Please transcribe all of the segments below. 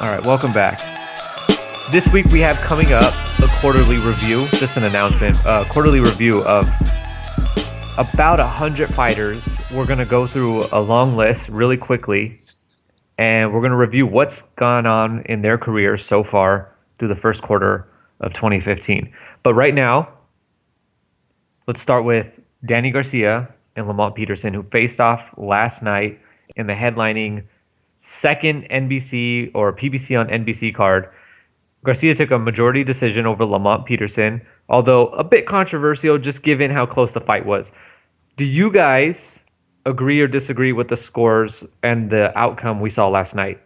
All right, welcome back. This week we have coming up a quarterly review, just an announcement, a quarterly review of about 100 fighters. We're going to go through a long list really quickly, and we're going to review what's gone on in their careers so far through the first quarter of 2015. But right now, let's start with Danny Garcia and Lamont Peterson, who faced off last night in the headlining second NBC or PBC on NBC card. Garcia took a majority decision over Lamont Peterson, although a bit controversial just given how close the fight was. Do you guys agree or disagree with the scores and the outcome we saw last night?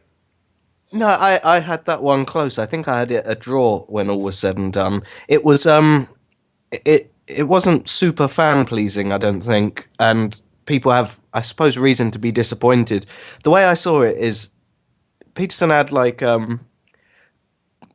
No, I had that one close. I think I had it a draw when all was said and done. It was it wasn't super fan pleasing, I don't think, and people have, I suppose, reason to be disappointed. The way I saw it is Peterson had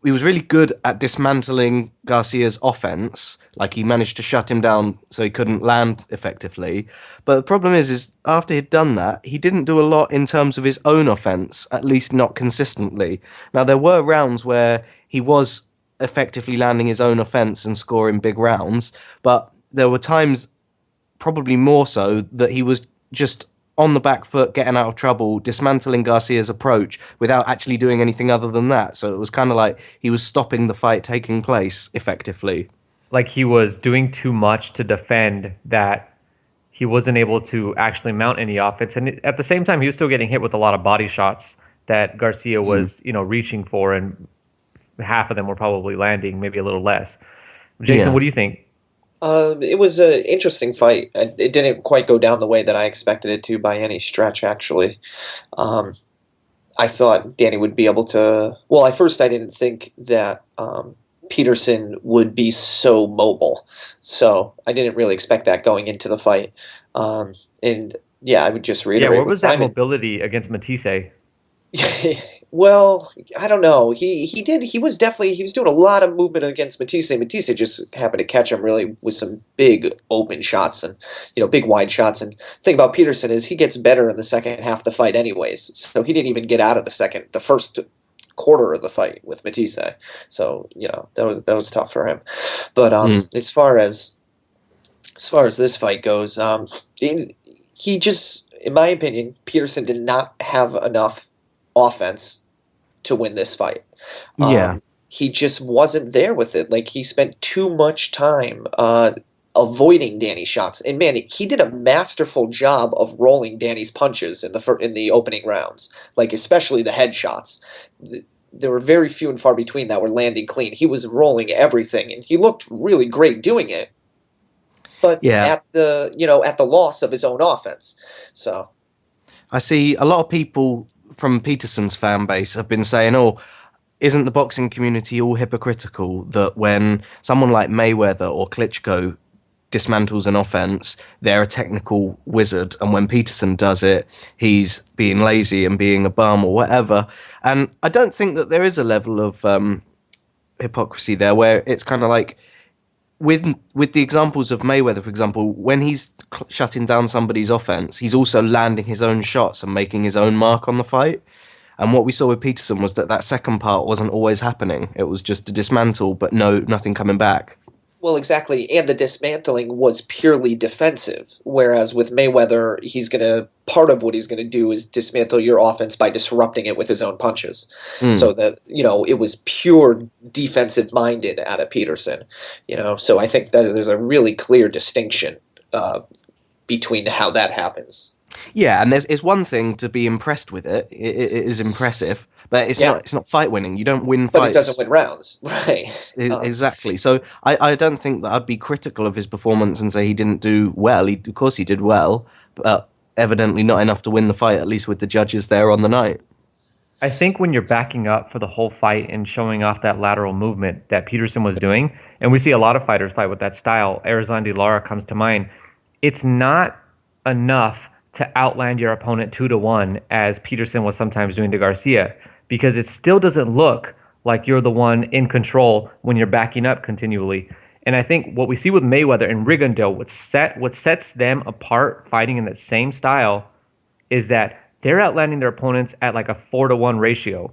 he was really good at dismantling Garcia's offense. Like, he managed to shut him down so he couldn't land effectively. But the problem is after he'd done that, he didn't do a lot in terms of his own offense, at least not consistently. Now, there were rounds where he was effectively landing his own offense and scoring big rounds, but there were times, probably more so, that he was just on the back foot, getting out of trouble, dismantling Garcia's approach without actually doing anything other than that. So it was kind of like he was stopping the fight taking place effectively. Like he was doing too much to defend that he wasn't able to actually mount any offense. And at the same time, he was still getting hit with a lot of body shots that Garcia was, reaching for, and half of them were probably landing, maybe a little less. Jason, what do you think? It was an interesting fight. It didn't quite go down the way that I expected it to by any stretch, actually. I thought Danny would be able to... Well, at first I didn't think that Peterson would be so mobile. So I didn't really expect that going into the fight. And yeah, I would just reiterate. Yeah, what was that mobility against Matthysse? Well, I don't know. He was doing a lot of movement against Matthysse. Matthysse just happened to catch him really with some big open shots and big wide shots. And the thing about Peterson is he gets better in the second half of the fight anyways. So he didn't even get out of the first quarter of the fight with Matthysse. So that was tough for him. But as far as this fight goes, he just, in my opinion, Peterson did not have enough offense to win this fight. He just wasn't there with it. Like, he spent too much time avoiding Danny's shots. And man, he did a masterful job of rolling Danny's punches in the opening rounds. Like, especially the head shots. There were very few and far between that were landing clean. He was rolling everything, and he looked really great doing it. But at the loss of his own offense. So I see a lot of people from Peterson's fan base have been saying, isn't the boxing community all hypocritical that when someone like Mayweather or Klitschko dismantles an offense, they're a technical wizard, and when Peterson does it, he's being lazy and being a bum or whatever. And I don't think that there is a level of hypocrisy there where it's kind of like, with the examples of Mayweather, for example, when he's shutting down somebody's offense, he's also landing his own shots and making his own mark on the fight. And what we saw with Peterson was that second part wasn't always happening. It was just a dismantle, but nothing coming back. Well, exactly, and the dismantling was purely defensive, whereas with Mayweather, part of what he's gonna do is dismantle your offense by disrupting it with his own punches. So that it was pure defensive minded out of Peterson. So I think that there's a really clear distinction between how that happens. Yeah, and it's one thing to be impressed with it. It is impressive. But it's not fight winning. You don't win fights. But it doesn't win rounds. Right. Exactly. So I don't think that I'd be critical of his performance and say he didn't do well. Of course he did well, but evidently not enough to win the fight, at least with the judges there on the night. I think when you're backing up for the whole fight and showing off that lateral movement that Peterson was doing, and we see a lot of fighters fight with that style, Arizlandi Lara comes to mind, it's not enough to outland your opponent 2-1 as Peterson was sometimes doing to Garcia, because it still doesn't look like you're the one in control when you're backing up continually. And I think what we see with Mayweather and Rigondeaux, what sets them apart fighting in that same style is that they're outlanding their opponents at like a 4-1 ratio.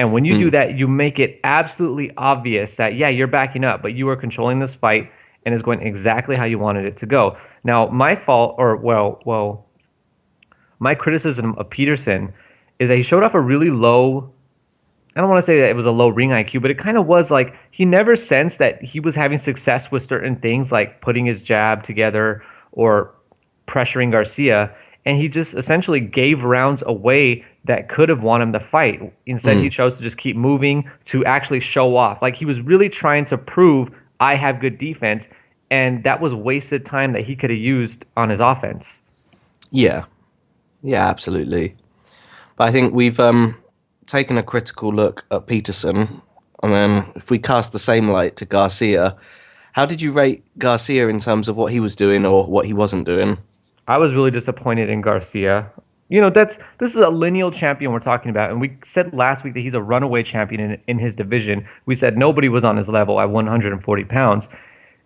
And when you do that, you make it absolutely obvious that, yeah, you're backing up, but you are controlling this fight and it's going exactly how you wanted it to go. Now, my fault, or my criticism of Peterson is that he showed off a really low, I don't want to say that it was a low ring IQ, but it kind of was like he never sensed that he was having success with certain things like putting his jab together or pressuring Garcia. And he just essentially gave rounds away that could have won him the fight. Instead, he chose to just keep moving to actually show off. Like he was really trying to prove I have good defense. And that was wasted time that he could have used on his offense. Yeah. Yeah, absolutely. But I think we've taken a critical look at Peterson. And then if we cast the same light to Garcia, how did you rate Garcia in terms of what he was doing or what he wasn't doing? I was really disappointed in Garcia. You know, this is a lineal champion we're talking about, and we said last week that he's a runaway champion in his division. We said nobody was on his level at 140 pounds.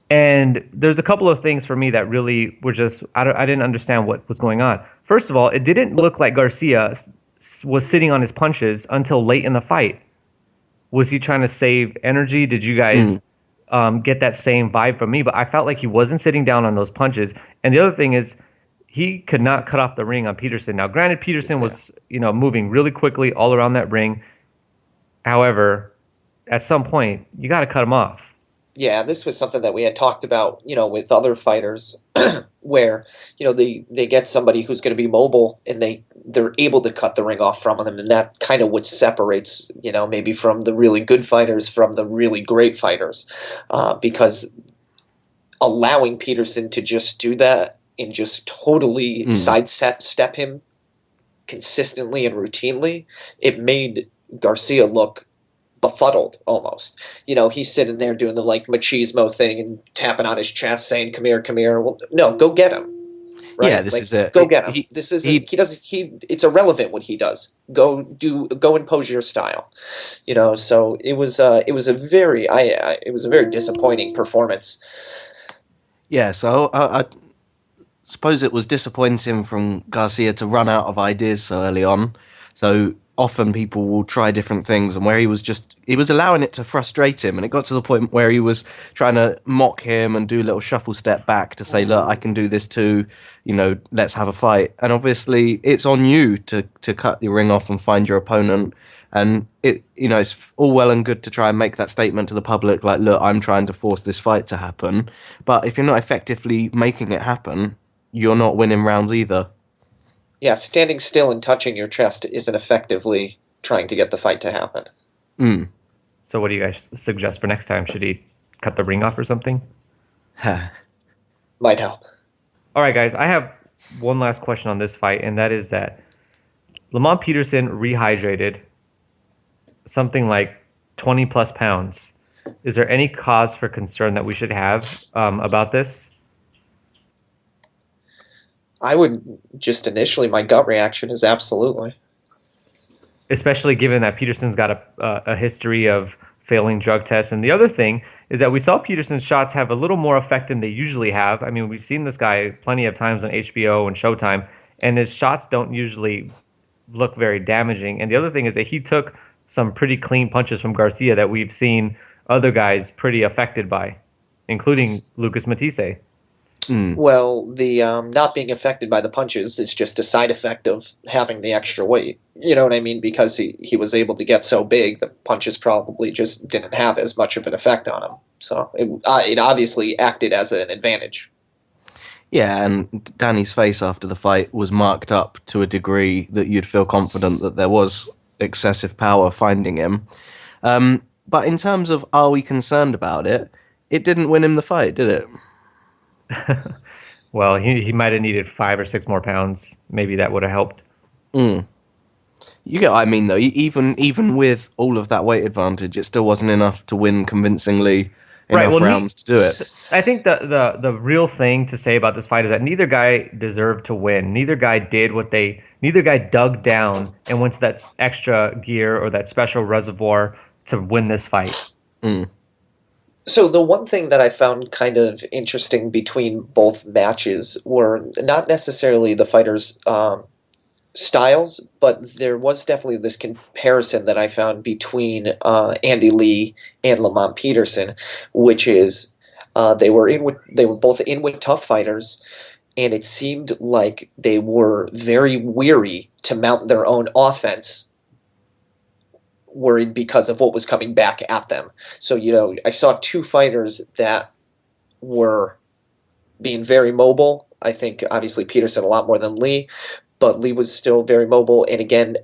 And there's a couple of things for me that really were just, I didn't understand what was going on. First of all, it didn't look like Garcia was sitting on his punches until late in the fight. Was he trying to save energy? Did you guys get that same vibe from me? But I felt like he wasn't sitting down on those punches. And the other thing is, he could not cut off the ring on Peterson. Now, granted, Peterson was, moving really quickly all around that ring. However, at some point, you got to cut him off. Yeah, this was something that we had talked about, with other fighters where, they get somebody who's going to be mobile and they're able to cut the ring off from them. And that kind of what separates, maybe from the really good fighters from the really great fighters. Because allowing Peterson to just do that and just totally sidestep him consistently and routinely, it made Garcia look befuddled almost. He's sitting there doing the machismo thing and tapping on his chest saying, come here, come here. Well, no, go get him. Right? Yeah, this is it. Go get him. It's irrelevant what he does. Go impose your style. So it was a very disappointing performance. Yeah, so I suppose it was disappointing from Garcia to run out of ideas so early on. So often people will try different things, and where he was allowing it to frustrate him, and it got to the point where he was trying to mock him and do a little shuffle step back to say, look, I can do this too, let's have a fight. And obviously it's on you to cut the ring off and find your opponent. And it's all well and good to try and make that statement to the public, like, look, I'm trying to force this fight to happen. But if you're not effectively making it happen, you're not winning rounds either. Yeah, standing still and touching your chest isn't effectively trying to get the fight to happen. So what do you guys suggest for next time? Should he cut the ring off or something? Might help. All right, guys, I have one last question on this fight, and that is that Lamont Peterson rehydrated something like 20 plus pounds. Is there any cause for concern that we should have about this? I would just initially, my gut reaction is absolutely. Especially given that Peterson's got a history of failing drug tests. And the other thing is that we saw Peterson's shots have a little more effect than they usually have. I mean, we've seen this guy plenty of times on HBO and Showtime, and his shots don't usually look very damaging. And the other thing is that he took some pretty clean punches from Garcia that we've seen other guys pretty affected by, including Lucas Matthysse. Well, the not being affected by the punches is just a side effect of having the extra weight. You know what I mean? Because he was able to get so big, the punches probably just didn't have as much of an effect on him. So it obviously acted as an advantage. Yeah, and Danny's face after the fight was marked up to a degree that you'd feel confident that there was excessive power finding him. But in terms of are we concerned about it, it didn't win him the fight, did it? Well, he might have needed 5 or 6 more pounds. Maybe that would have helped. You get what I mean, though. Even with all of that weight advantage, it still wasn't enough to win convincingly enough rounds to do it. I think the real thing to say about this fight is that neither guy deserved to win. Neither guy dug down and went to that extra gear or that special reservoir to win this fight. So the one thing that I found kind of interesting between both matches were not necessarily the fighters' styles, but there was definitely this comparison that I found between Andy Lee and Lamont Peterson, which is they were both in with tough fighters, and it seemed like they were very weary to mount their own offense, worried because of what was coming back at them. So, I saw two fighters that were being very mobile. I think obviously Peterson a lot more than Lee, but Lee was still very mobile, and again,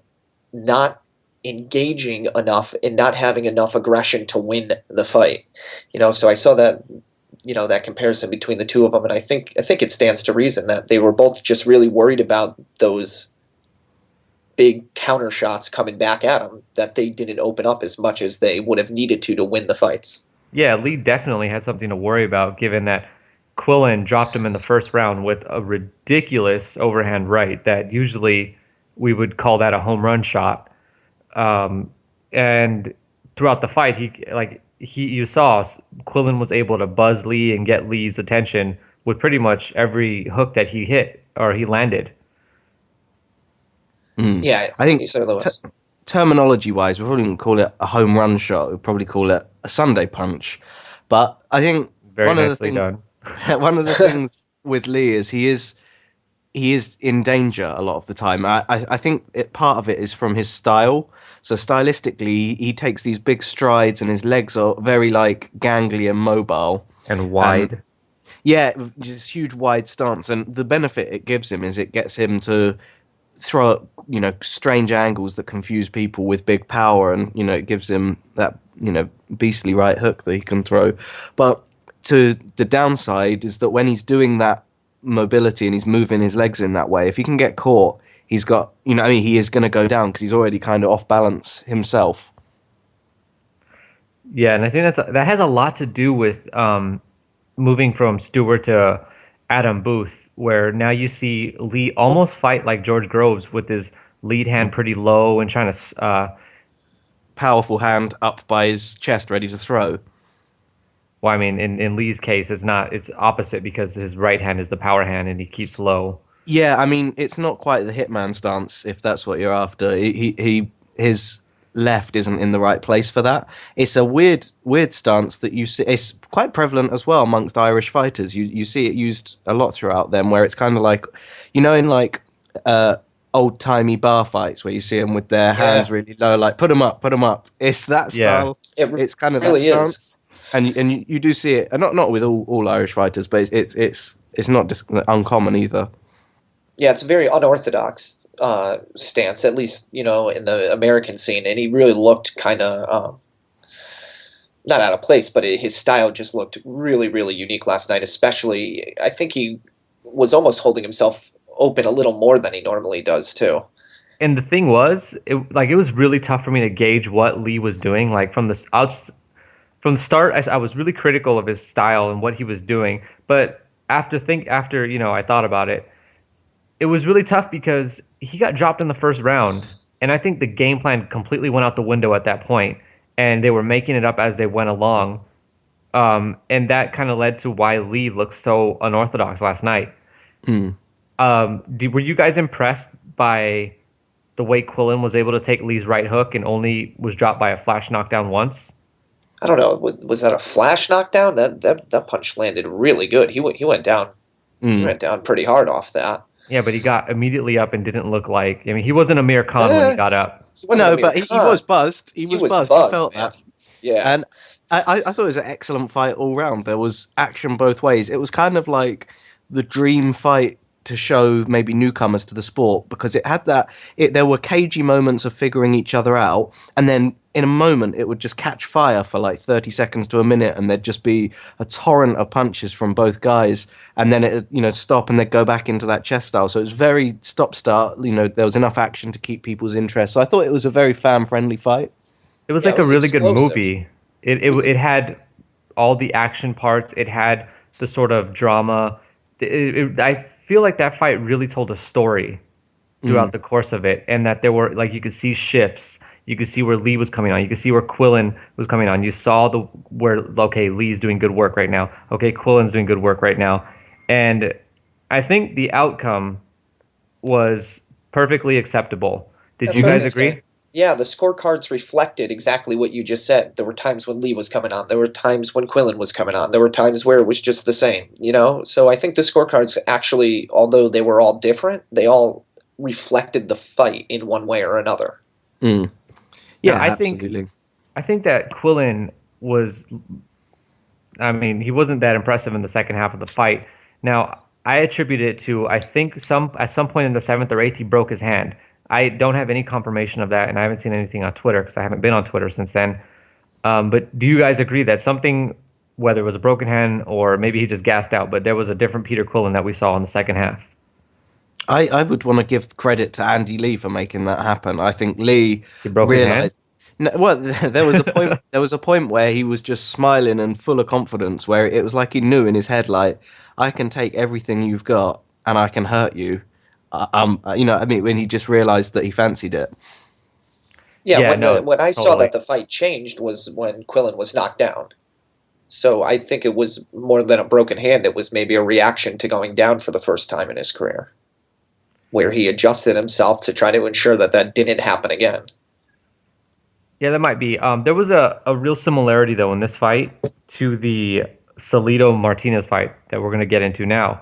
not engaging enough and not having enough aggression to win the fight. So I saw that, that comparison between the two of them, and I think it stands to reason that they were both just really worried about those big counter shots coming back at them, that they didn't open up as much as they would have needed to win the fights. Yeah, Lee definitely had something to worry about, given that Quillin dropped him in the first round with a ridiculous overhand right that usually we would call that a home run shot. And throughout the fight, you saw Quillin was able to buzz Lee and get Lee's attention with pretty much every hook that he hit or he landed. Yeah, I think he certainly was. Terminology-wise, we probably wouldn't call it a home run shot. We'd probably call it a Sunday punch. But I think Very one nicely of the things, done. one of the things with Lee is he is in danger a lot of the time. I think part of it is from his style. So stylistically, he takes these big strides and his legs are very gangly and mobile. And wide. Yeah, just huge wide stance. And the benefit it gives him is it gets him to throw strange angles that confuse people with big power, and it gives him that beastly right hook that he can throw. But to the downside is that when he's doing that mobility and he's moving his legs in that way, if he can get caught, he's got he is going to go down because he's already kind of off balance himself. Yeah, and I think that has a lot to do with moving from Stewart to Adam Booth, where now you see Lee almost fight like George Groves with his lead hand pretty low and trying to powerful hand up by his chest, ready to throw. Well, I mean, in Lee's case, it's opposite because his right hand is the power hand and he keeps low. Yeah, I mean, it's not quite the hitman stance if that's what you're after. His left isn't in the right place for that. It's a weird stance that you see. It's quite prevalent as well amongst Irish fighters. You see it used a lot throughout them, where it's kind of like, in old timey bar fights where you see them with their hands really low, like put them up. It's that style. Yeah, it's kind of really that stance, and you do see it, and not with all Irish fighters, but it's not just uncommon either. Yeah, it's a very unorthodox stance, at least, in the American scene. And he really looked kind of, not out of place, but his style just looked really, really unique last night. Especially, I think he was almost holding himself open a little more than he normally does, too. And the thing was, it was really tough for me to gauge what Lee was doing. Like from the start, I was really critical of his style and what he was doing. But after I thought about it, it was really tough because he got dropped in the first round, and I think the game plan completely went out the window at that point, and they were making it up as they went along, and that kind of led to why Lee looked so unorthodox last night. Were you guys impressed by the way Quillin was able to take Lee's right hook and only was dropped by a flash knockdown once? I don't know. Was that a flash knockdown? That punch landed really good. He went down. He went down pretty hard off that. Yeah, but he got immediately up and didn't look like... I mean, he wasn't Amir Khan when he got up. No, but he was buzzed. He was buzzed. He felt man. that. Yeah. And I thought it was an excellent fight all round. There was action both ways. It was kind of like the dream fight to show maybe newcomers to the sport, because it had there were cagey moments of figuring each other out, and then in a moment it would just catch fire for like 30 seconds to a minute, and there'd just be a torrent of punches from both guys, and then it stop and they'd go back into that chess style. So it was very stop-start. There was enough action to keep people's interest. So I thought it was a very fan-friendly fight. It was like a really good movie. It had all the action parts. It had the sort of drama. I feel like that fight really told a story throughout the course of it, and that there were, like, you could see shifts. You could see where Lee was coming on. You could see where Quillin was coming on. You saw okay, Lee's doing good work right now. Okay, Quillin's doing good work right now. And I think the outcome was perfectly acceptable. Did That's you what I was guys gonna agree? say. Yeah, the scorecards reflected exactly what you just said. There were times when Lee was coming on. There were times when Quillin was coming on. There were times where it was just the same, you know? So I think the scorecards actually, although they were all different, they all reflected the fight in one way or another. Mm. Now, Yeah, absolutely. I think that Quillin was, I mean, he wasn't that impressive in the second half of the fight. Now, I attribute it to, I think at some point in the seventh or eighth, he broke his hand. I don't have any confirmation of that, and I haven't seen anything on Twitter because I haven't been on Twitter since then. But do you guys agree that something, whether it was a broken hand or maybe he just gassed out, but there was a different Peter Quillin that we saw in the second half? I would want to give credit to Andy Lee for making that happen. I think Lee He broke his hand? realized. No, well, there was a point. There was a point where he was just smiling and full of confidence, where it was like he knew in his head, like, I can take everything you've got and I can hurt you. You know, I mean, when he just realized that he fancied it. Yeah, Yeah, no, when I saw totally. that the fight changed was when Quillin was knocked down. So I think it was more than a broken hand. It was maybe a reaction to going down for the first time in his career, where he adjusted himself to try to ensure that that didn't happen again. Yeah, that might be. There was a real similarity, though, in this fight to the Salido Martinez fight that we're going to get into now.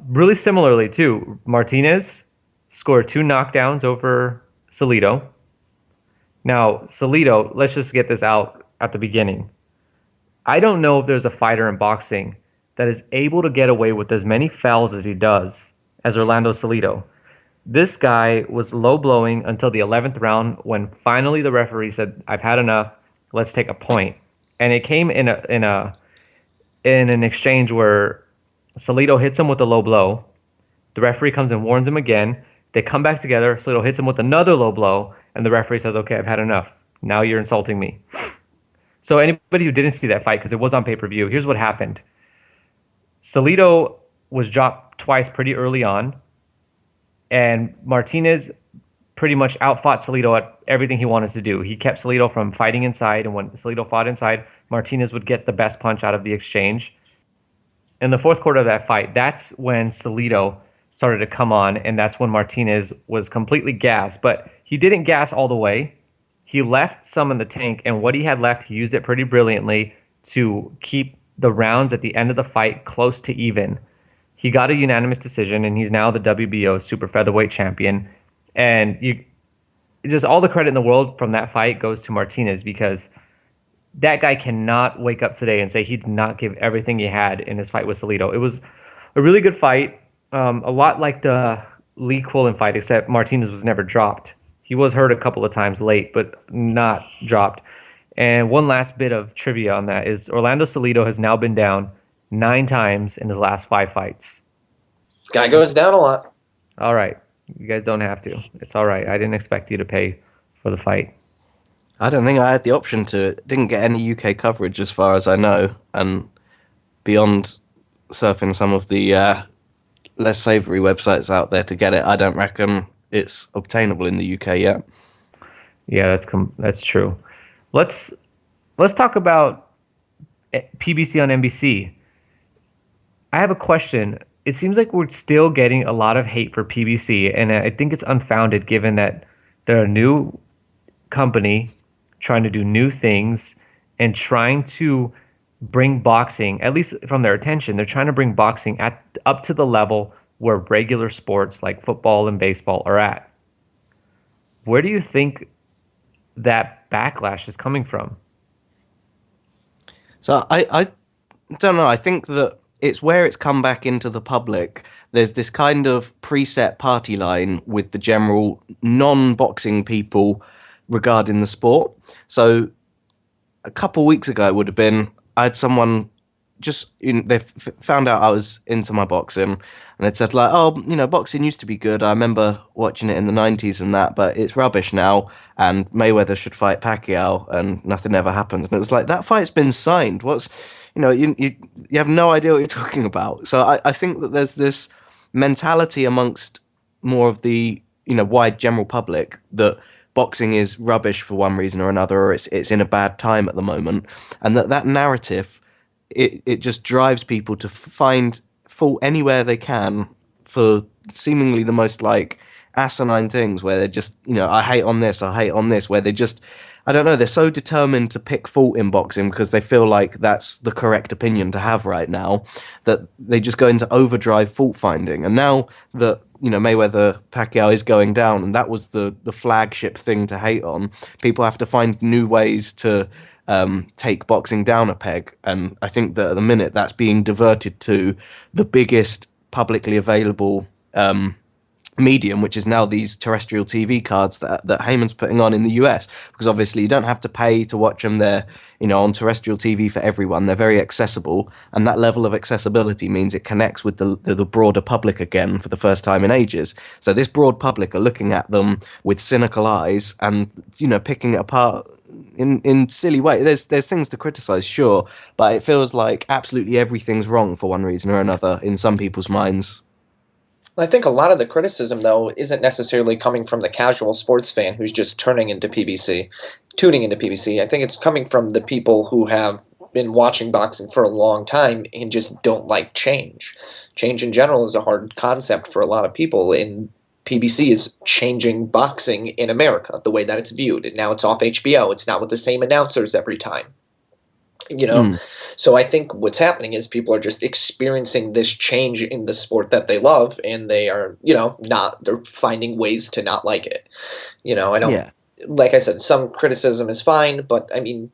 Really similarly, too, Martinez scored 2 knockdowns over Salido. Now, Salido, let's just get this out at the beginning. I don't know if there's a fighter in boxing that is able to get away with as many fouls as he does as Orlando Salido. This guy was low blowing until the 11th round when finally the referee said, "I've had enough. Let's take a point." And it came in an exchange where Salido hits him with a low blow. The referee comes and warns him again. They come back together. Salido hits him with another low blow, and the referee says, "Okay, I've had enough. Now you're insulting me." So anybody who didn't see that fight, because it was on pay-per-view, here's what happened. Salido was dropped twice pretty early on, and Martinez pretty much outfought Salido at everything he wanted to do. He kept Salido from fighting inside, and when Salido fought inside, Martinez would get the best punch out of the exchange. In the fourth quarter of that fight, that's when Salido started to come on, and that's when Martinez was completely gassed. But he didn't gas all the way. He left some in the tank, and what he had left, he used it pretty brilliantly to keep the rounds at the end of the fight close to even. He got a unanimous decision, and he's now the WBO super featherweight champion. And you just all the credit in the world from that fight goes to Martinez, because that guy cannot wake up today and say he did not give everything he had in his fight with Salido. It was a really good fight, a lot like the Lee Quillin fight, except Martinez was never dropped. He was hurt a couple of times late, but not dropped. And one last bit of trivia on that is Orlando Salido has now been down 9 times in his last 5 fights. Guy goes down a lot. All right. You guys don't have to. It's all right. I didn't expect you to pay for the fight. I don't think I had the option to. Didn't get any UK coverage as far as I know, and beyond surfing some of the less savoury websites out there to get it, I don't reckon it's obtainable in the UK yet. Yeah, that's true. Let's talk about PBC on NBC. I have a question. It seems like we're still getting a lot of hate for PBC, and I think it's unfounded given that they're a new company trying to do new things and trying to bring boxing, at least from their attention, they're trying to bring boxing up to the level where regular sports like football and baseball are at. Where do you think that backlash is coming from? So I don't know. I think that it's where it's come back into the public. There's this kind of preset party line with the general non-boxing people regarding the sport. So a couple weeks ago, it would have been, I had someone they found out I was into my boxing, and they'd said like, "Oh, you know, boxing used to be good. I remember watching it in the 90s and that, but it's rubbish now, and Mayweather should fight Pacquiao and nothing ever happens." And it was like, that fight's been signed. You have no idea what you're talking about. So I think that there's this mentality amongst more of the, wide general public that boxing is rubbish for one reason or another, or it's in a bad time at the moment, and that narrative, it just drives people to find fault anywhere they can for seemingly the most like asinine things where they're just, I hate on this, where they just, I don't know, they're so determined to pick fault in boxing because they feel like that's the correct opinion to have right now, that they just go into overdrive fault finding. And now that, Mayweather Pacquiao is going down, and that was the flagship thing to hate on, people have to find new ways to take boxing down a peg. And I think that at the minute that's being diverted to the biggest publicly available medium, which is now these terrestrial TV cards that Heyman's putting on in the US, because obviously you don't have to pay to watch them. They're, on terrestrial TV for everyone. They're very accessible, and that level of accessibility means it connects with the broader public again for the first time in ages. So this broad public are looking at them with cynical eyes and, picking it apart in silly ways. There's things to criticize, sure, but it feels like absolutely everything's wrong for one reason or another in some people's minds. I think a lot of the criticism, though, isn't necessarily coming from the casual sports fan who's just tuning into PBC. I think it's coming from the people who have been watching boxing for a long time and just don't like change. Change in general is a hard concept for a lot of people, and PBC is changing boxing in America, the way that it's viewed. And now it's off HBO. It's not with the same announcers every time. So I think what's happening is people are just experiencing this change in the sport that they love, and they are, they're finding ways to not like it. I don't, like I said, some criticism is fine, but I mean,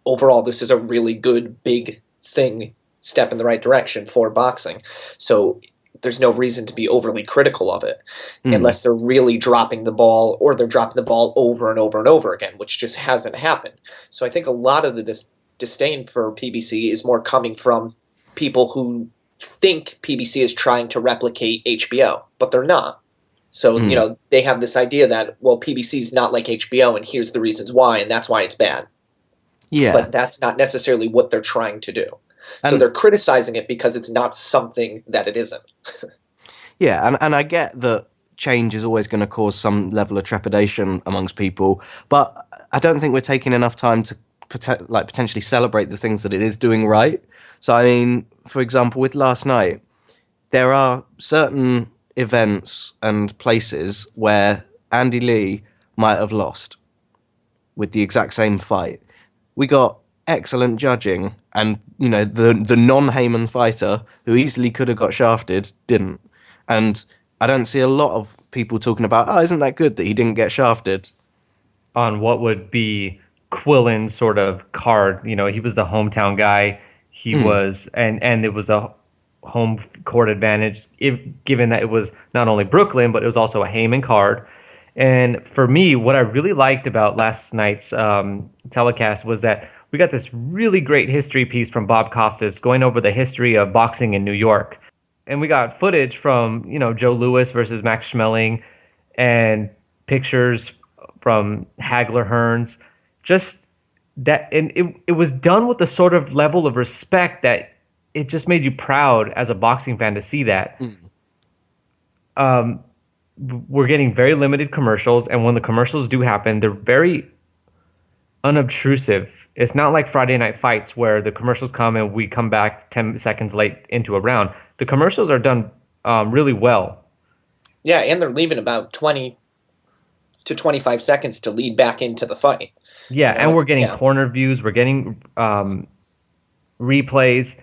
overall, this is a really good, big step in the right direction for boxing. So there's no reason to be overly critical of it unless they're really dropping the ball, or they're dropping the ball over and over and over again, which just hasn't happened. So I think a lot of the disdain for PBC is more coming from people who think PBC is trying to replicate HBO, but they're not. So, they have this idea that, well, PBC is not like HBO, and here's the reasons why, and that's why it's bad. Yeah. But that's not necessarily what they're trying to do. So they're criticizing it because it's not something that it isn't. Yeah, and I get that change is always going to cause some level of trepidation amongst people, but I don't think we're taking enough time to potentially celebrate the things that it is doing right. So, I mean, for example, with last night, there are certain events and places where Andy Lee might have lost with the exact same fight. We got excellent judging, and, the non-Heyman fighter who easily could have got shafted didn't. And I don't see a lot of people talking about, isn't that good that he didn't get shafted? On what would be Quillin's sort of card, he was the hometown guy. He was, and it was a home court advantage, given that it was not only Brooklyn, but it was also a Heyman card. And for me, what I really liked about last night's telecast was that we got this really great history piece from Bob Costas going over the history of boxing in New York. And we got footage from, Joe Louis versus Max Schmeling, and pictures from Hagler Hearns. Just that, and it was done with the sort of level of respect that it just made you proud as a boxing fan to see that. We're getting very limited commercials, and when the commercials do happen, they're very unobtrusive. It's not like Friday Night Fights where the commercials come and we come back 10 seconds late into a round. The commercials are done really well. Yeah, and they're leaving about 20 to 25 seconds to lead back into the fight. Yeah, and we're getting corner views. We're getting replays.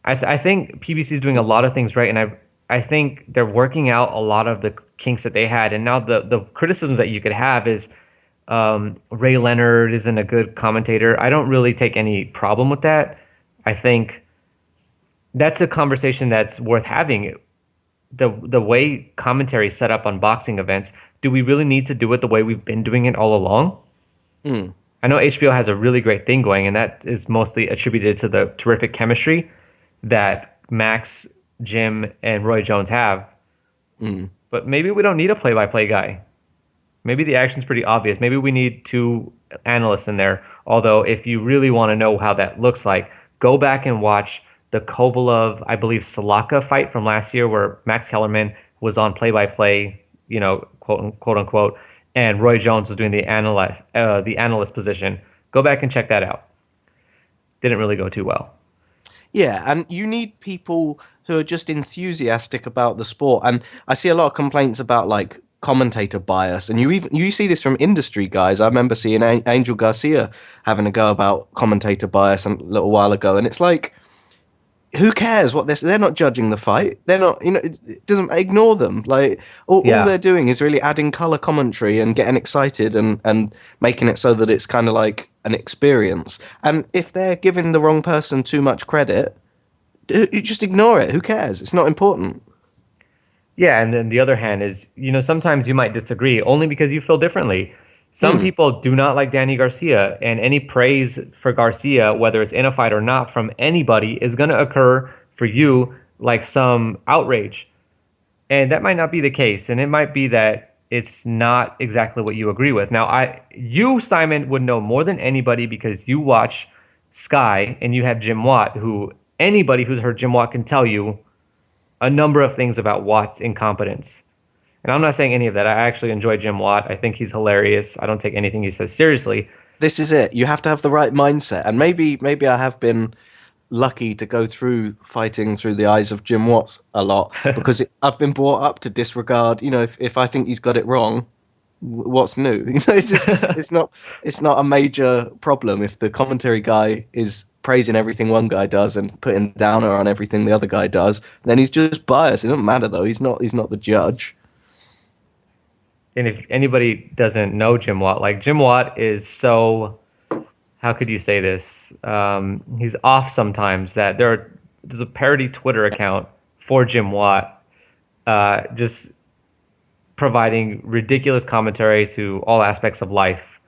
I think PBC is doing a lot of things right, and I think they're working out a lot of the kinks that they had. And now the criticisms that you could have is Ray Leonard isn't a good commentator. I don't really take any problem with that. I think that's a conversation that's worth having. The way commentary is set up on boxing events, do we really need to do it the way we've been doing it all along? I know HBO has a really great thing going, and that is mostly attributed to the terrific chemistry that Max, Jim, and Roy Jones have. But maybe we don't need a play-by-play guy. Maybe the action's pretty obvious. Maybe we need two analysts in there. Although, if you really want to know how that looks like, go back and watch the Kovalov, I believe, Salaka fight from last year, where Max Kellerman was on play-by-play, quote unquote, and Roy Jones was doing the analyst position. Go back and check that out. Didn't really go too well. Yeah, and you need people who are just enthusiastic about the sport. And I see a lot of complaints about like commentator bias, and you see this from industry guys. I remember seeing Angel Garcia having a go about commentator bias a little while ago, and it's like, who cares what they're not judging the fight. They're not, it doesn't, ignore them. Like all they're doing is really adding color commentary and getting excited and making it so that it's kind of like an experience. And if they're giving the wrong person too much credit, you just ignore it. Who cares? It's not important. Yeah, and then the other hand is, sometimes you might disagree only because you feel differently. Some people do not like Danny Garcia, and any praise for Garcia, whether it's in a fight or not, from anybody is going to occur for you like some outrage. And that might not be the case, and it might be that it's not exactly what you agree with. Now, you, Simon, would know more than anybody because you watch Sky, and you have Jim Watt, who anybody who's heard Jim Watt can tell you a number of things about Watt's incompetence. And I'm not saying any of that. I actually enjoy Jim Watt. I think he's hilarious. I don't take anything he says seriously. This is it. You have to have the right mindset. And maybe I have been lucky to go through fighting through the eyes of Jim Watt a lot because I've been brought up to disregard, if I think he's got it wrong, what's new? It's just it's not a major problem if the commentary guy is praising everything one guy does and putting downer on everything the other guy does. Then he's just biased. It doesn't matter though. He's not the judge. And if anybody doesn't know Jim Watt, like Jim Watt is so, how could you say this? He's off sometimes. That there's a parody Twitter account for Jim Watt, just providing ridiculous commentary to all aspects of life.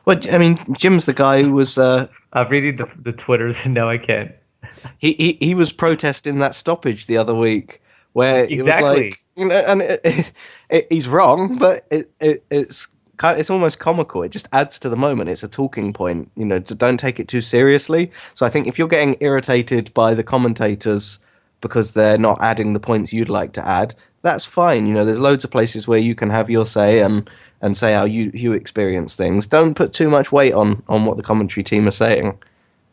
Well, I mean, Jim's the guy who was. I'm reading the Twitters, and no, I can't. He was protesting that stoppage the other week, where exactly. It was like, and he's wrong, but it's almost comical. It just adds to the moment. It's a talking point. Don't take it too seriously. So I think if you're getting irritated by the commentators because they're not adding the points you'd like to add, that's fine. There's loads of places where you can have your say and say how you experience things. Don't put too much weight on what the commentary team are saying.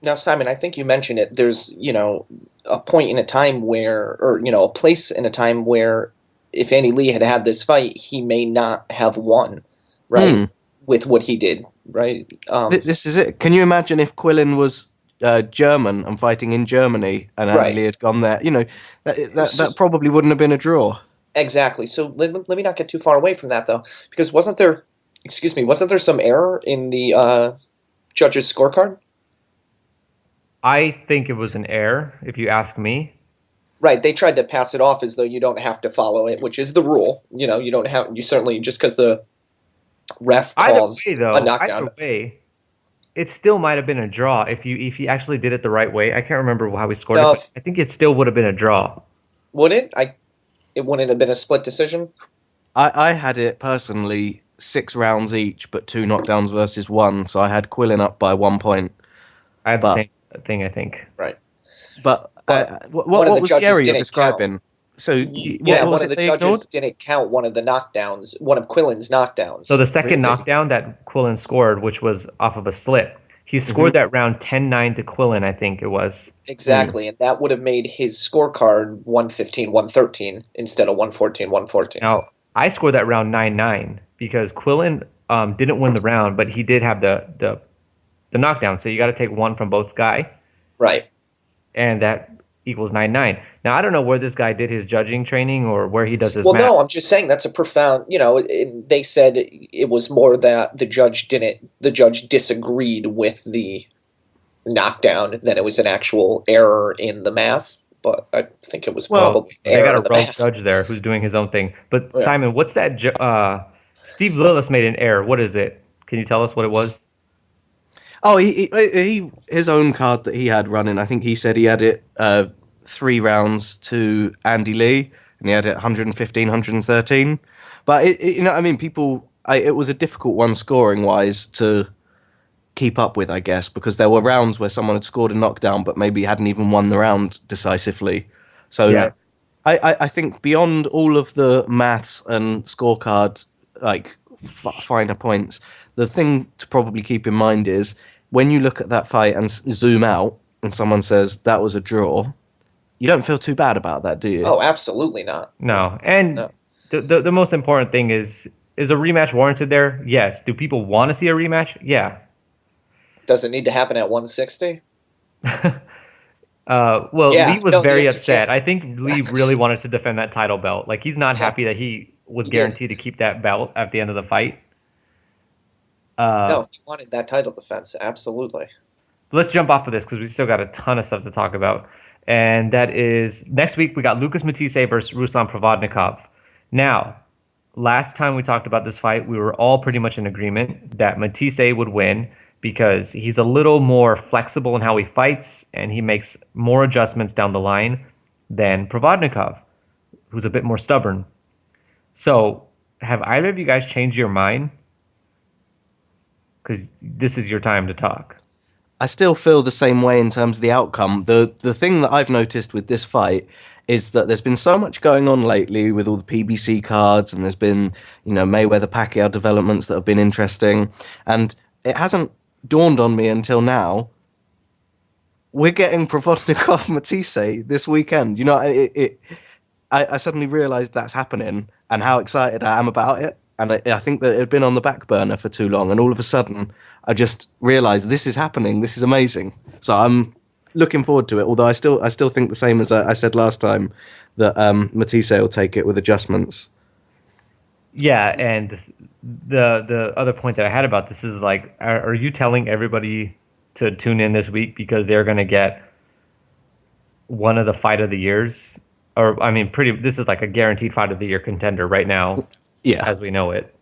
Now, Simon, I think you mentioned it. There's, a point in a time where, or, a place in a time where if Andy Lee had this fight, he may not have won, right? With what he did, right? This is it. Can you imagine if Quillin was German and fighting in Germany and Andy Lee had gone there? That probably wouldn't have been a draw. Exactly. So let me not get too far away from that, though, because wasn't there some error in the judges' scorecard? I think it was an error, if you ask me. Right, they tried to pass it off as though you don't have to follow it, which is the rule. You certainly, just because the ref calls a knockdown. Either way, it still might have been a draw if you actually did it the right way. I can't remember how we scored it, but I think it still would have been a draw. Would it? It wouldn't have been a split decision? I had it personally 6 rounds each, but 2 knockdowns versus 1, so I had Quillin up by 1 point. I had the same thing, I think. Right. But what was the area you're describing? So one of the judges didn't count one of the knockdowns, one of Quillin's knockdowns. So the second knockdown that Quillin scored, which was off of a slip, he scored that round 10-9 to Quillin, I think it was. Exactly, and that would have made his scorecard 115-113 instead of 114-114. Now, I scored that round 9-9 because Quillin didn't win the round, but he did have the knockdown. So you got to take one from both guy. Right. And that equals 9-9. Now, I don't know where this guy did his judging training or where he does his math. No, I'm just saying that's a profound, they said it was more that the judge disagreed with the knockdown than it was an actual error in the math. But I think it was probably error in the math. They got a rogue judge there who's doing his own thing. But yeah. Simon, what's that? Steve Lillis made an error. What is it? Can you tell us what it was? Oh, he his own card that he had running. I think he said he had it 3 rounds to Andy Lee, and he had it 115, 113. But it was a difficult one scoring wise to keep up with, I guess, because there were rounds where someone had scored a knockdown, but maybe hadn't even won the round decisively. So yeah. I think beyond all of the maths and scorecard, like finer points, the thing to probably keep in mind is when you look at that fight and zoom out, and someone says that was a draw, you don't feel too bad about that, do you? Oh, absolutely not. No. And No. the most important thing is a rematch warranted there? Yes. Do people want to see a rematch? Yeah. Does it need to happen at 160? Well, Yeah, Lee was no, the very answer's upset. yeah. I think Lee really wanted to defend that title belt. Like, he's not happy that he was He did. guaranteed to keep that belt at the end of the fight. No, he wanted that title defense, absolutely. Let's jump off of this because we still got a ton of stuff to talk about. And that is next week we got Lucas Matthysse versus Ruslan Provodnikov. Now, last time we talked about this fight, we were all pretty much in agreement that Matthysse would win because he's a little more flexible in how he fights and he makes more adjustments down the line than Provodnikov, who's a bit more stubborn. So, have either of you guys changed your mind? Because this is your time to talk. I still feel the same way in terms of the outcome. The thing that I've noticed with this fight is that there's been so much going on lately with all the PBC cards, and there's been, Mayweather Pacquiao developments that have been interesting, and it hasn't dawned on me until now. We're getting Provodnikov Matthysse this weekend. I suddenly realised that's happening and how excited I am about it. And I think that it had been on the back burner for too long. And all of a sudden, I just realised this is happening. This is amazing. So I'm looking forward to it. Although I still think the same as I said last time, that Matthysse will take it with adjustments. Yeah, and the other point that I had about this is like, are you telling everybody to tune in this week because they're going to get one of the fight of the years? Or, I mean, this is like a guaranteed fight of the year contender right now. Yeah. As we know it.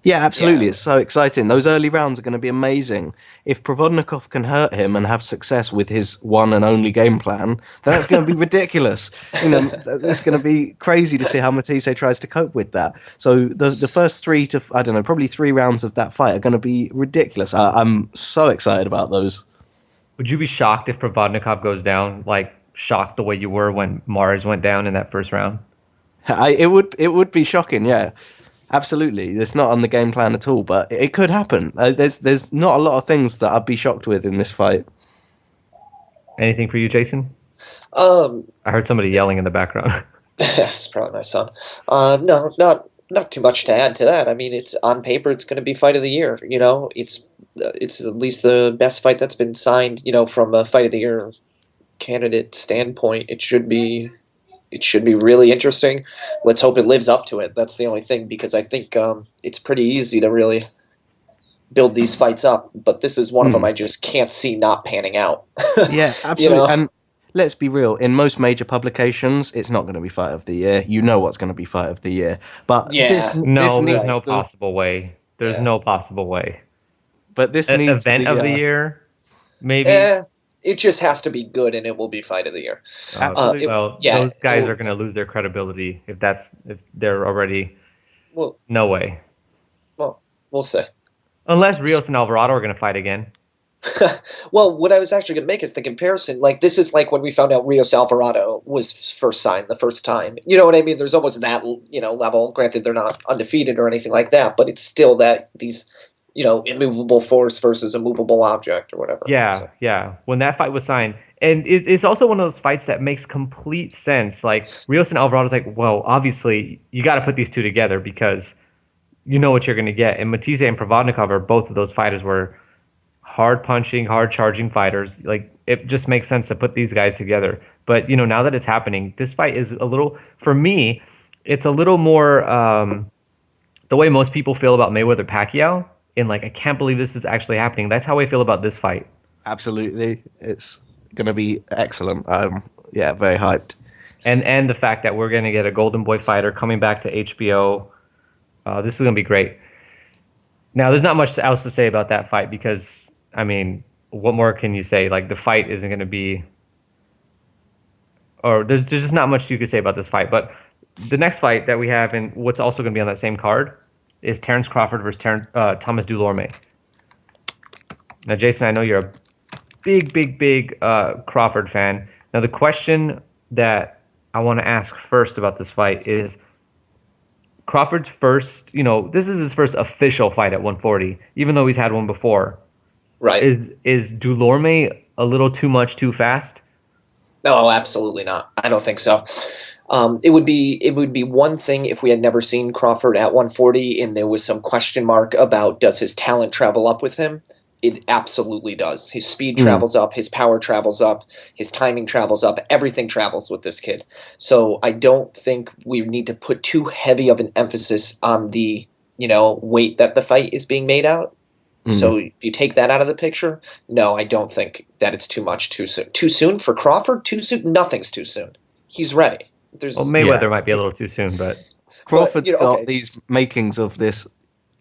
Yeah, absolutely. Yeah. It's so exciting. Those early rounds are going to be amazing. If Provodnikov can hurt him and have success with his one and only game plan, then that's going to be ridiculous. It's going to be crazy to see how Matthysse tries to cope with that. So the first probably 3 rounds of that fight are going to be ridiculous. I'm so excited about those. Would you be shocked if Provodnikov goes down, like shocked the way you were when Mars went down in that first round? It would be shocking, yeah. Absolutely. It's not on the game plan at all, but it could happen. There's not a lot of things that I'd be shocked with in this fight. Anything for you, Jason? I heard somebody yelling in the background. It's probably my son. No, not too much to add to that. I mean, it's on paper, it's going to be fight of the year. It's at least the best fight that's been signed. From a fight of the year candidate standpoint, it should be really interesting. Let's hope it lives up to it. That's the only thing, because I think it's pretty easy to really build these fights up. But this is one of them I just can't see not panning out. Yeah, absolutely. And let's be real. In most major publications, it's not going to be fight of the year. You know what's going to be fight of the year. But there's no possible way. There's no possible way. But this needs event of the year, maybe. It just has to be good, and it will be fight of the year. Absolutely. Those guys are going to lose their credibility if they're already. Well, no way. Well, we'll see. Unless Rios and Alvarado are going to fight again. Well, what I was actually going to make is the comparison. Like, this is like when we found out Rios Alvarado was first signed the first time. You know what I mean? There's almost that level. Granted, they're not undefeated or anything like that, but it's still that these. Immovable force versus a movable object or whatever. Yeah. When that fight was signed, and it's also one of those fights that makes complete sense. Like, Rios and Alvarado's like, well, obviously, you got to put these two together because you know what you're going to get. And Matthysse and Provodnikov are both of those fighters were hard-punching, hard-charging fighters. Like, it just makes sense to put these guys together. But, now that it's happening, this fight is a little, for me, it's a little more the way most people feel about Mayweather-Pacquiao. And I can't believe this is actually happening. That's how I feel about this fight. Absolutely. It's going to be excellent. Very hyped. And the fact that we're going to get a Golden Boy fighter coming back to HBO. This is going to be great. Now, there's not much else to say about that fight because, I mean, what more can you say? Like, the fight isn't going to be... Or there's just not much you could say about this fight. But the next fight that we have, and what's also going to be on that same card, is Terence Crawford versus Thomas Dulorme. Now, Jason, I know you're a big Crawford fan. Now, the question that I want to ask first about this fight is Crawford's first, this is his first official fight at 140, even though he's had one before. Right. Is Dulorme a little too much too fast? No, absolutely not. I don't think so. It would be one thing if we had never seen Crawford at 140 and there was some question mark about does his talent travel up with him. It absolutely does. His speed travels up, his power travels up, his timing travels up, everything travels with this kid. So I don't think we need to put too heavy of an emphasis on the, weight that the fight is being made out. So if you take that out of the picture, no, I don't think that it's too much too soon. Too soon for Crawford? Too soon? Nothing's too soon. He's ready. Mayweather might be a little too soon, but Crawford's got these makings of this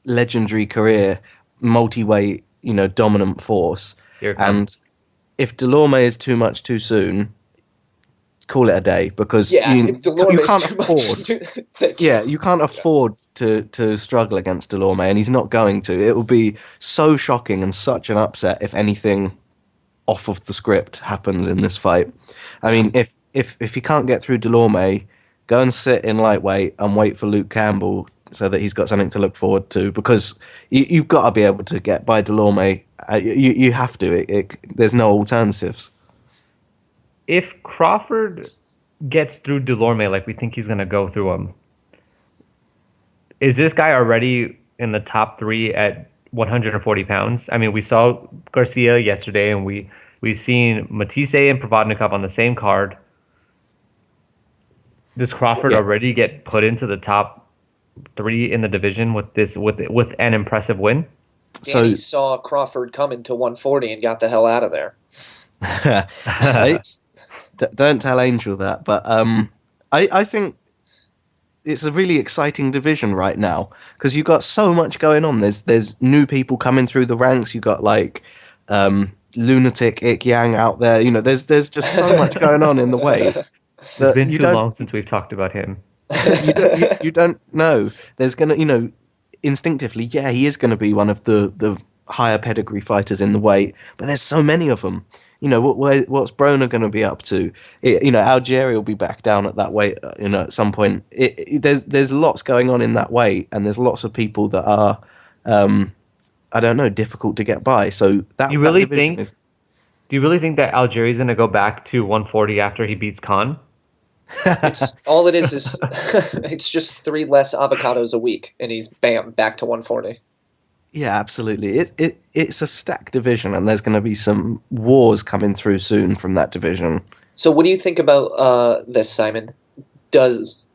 legendary career, multi-weight, dominant force. And if Delorme is too much too soon, call it a day, because you can't afford. You can't afford to struggle against Delorme, and he's not going to. It will be so shocking and such an upset if anything off of the script happens in this fight. I mean, if he can't get through Delorme, go and sit in lightweight and wait for Luke Campbell so that he's got something to look forward to, because you've got to be able to get by Delorme. You have to. There's no alternatives. If Crawford gets through Delorme like we think he's going to go through him, is this guy already in the top 3 at 140 pounds? I mean, we saw Garcia yesterday, and we've seen Matthysse and Provodnikov on the same card. Does Crawford already get put into the top 3 in the division with an impressive win? So he saw Crawford coming to 140 and got the hell out of there. Don't tell Angel that, but I think it's a really exciting division right now because you've got so much going on. There's new people coming through the ranks. You've got lunatic Ik Yang out there. There's just so much going on in the weight. It's been too long since we've talked about him. you don't know. There's gonna, instinctively, he is gonna be one of the higher pedigree fighters in the weight, but there's so many of them. What's Broner going to be up to? Algeria will be back down at that weight, at some point. There's lots going on in that weight, and there's lots of people that are, I don't know, difficult to get by. So Do you really think that Algeria's going to go back to 140 after he beats Khan? All it is it's just 3 less avocados a week, and he's back to 140. Yeah, absolutely. It's a stacked division, and there's going to be some wars coming through soon from that division. So what do you think about this, Simon? Does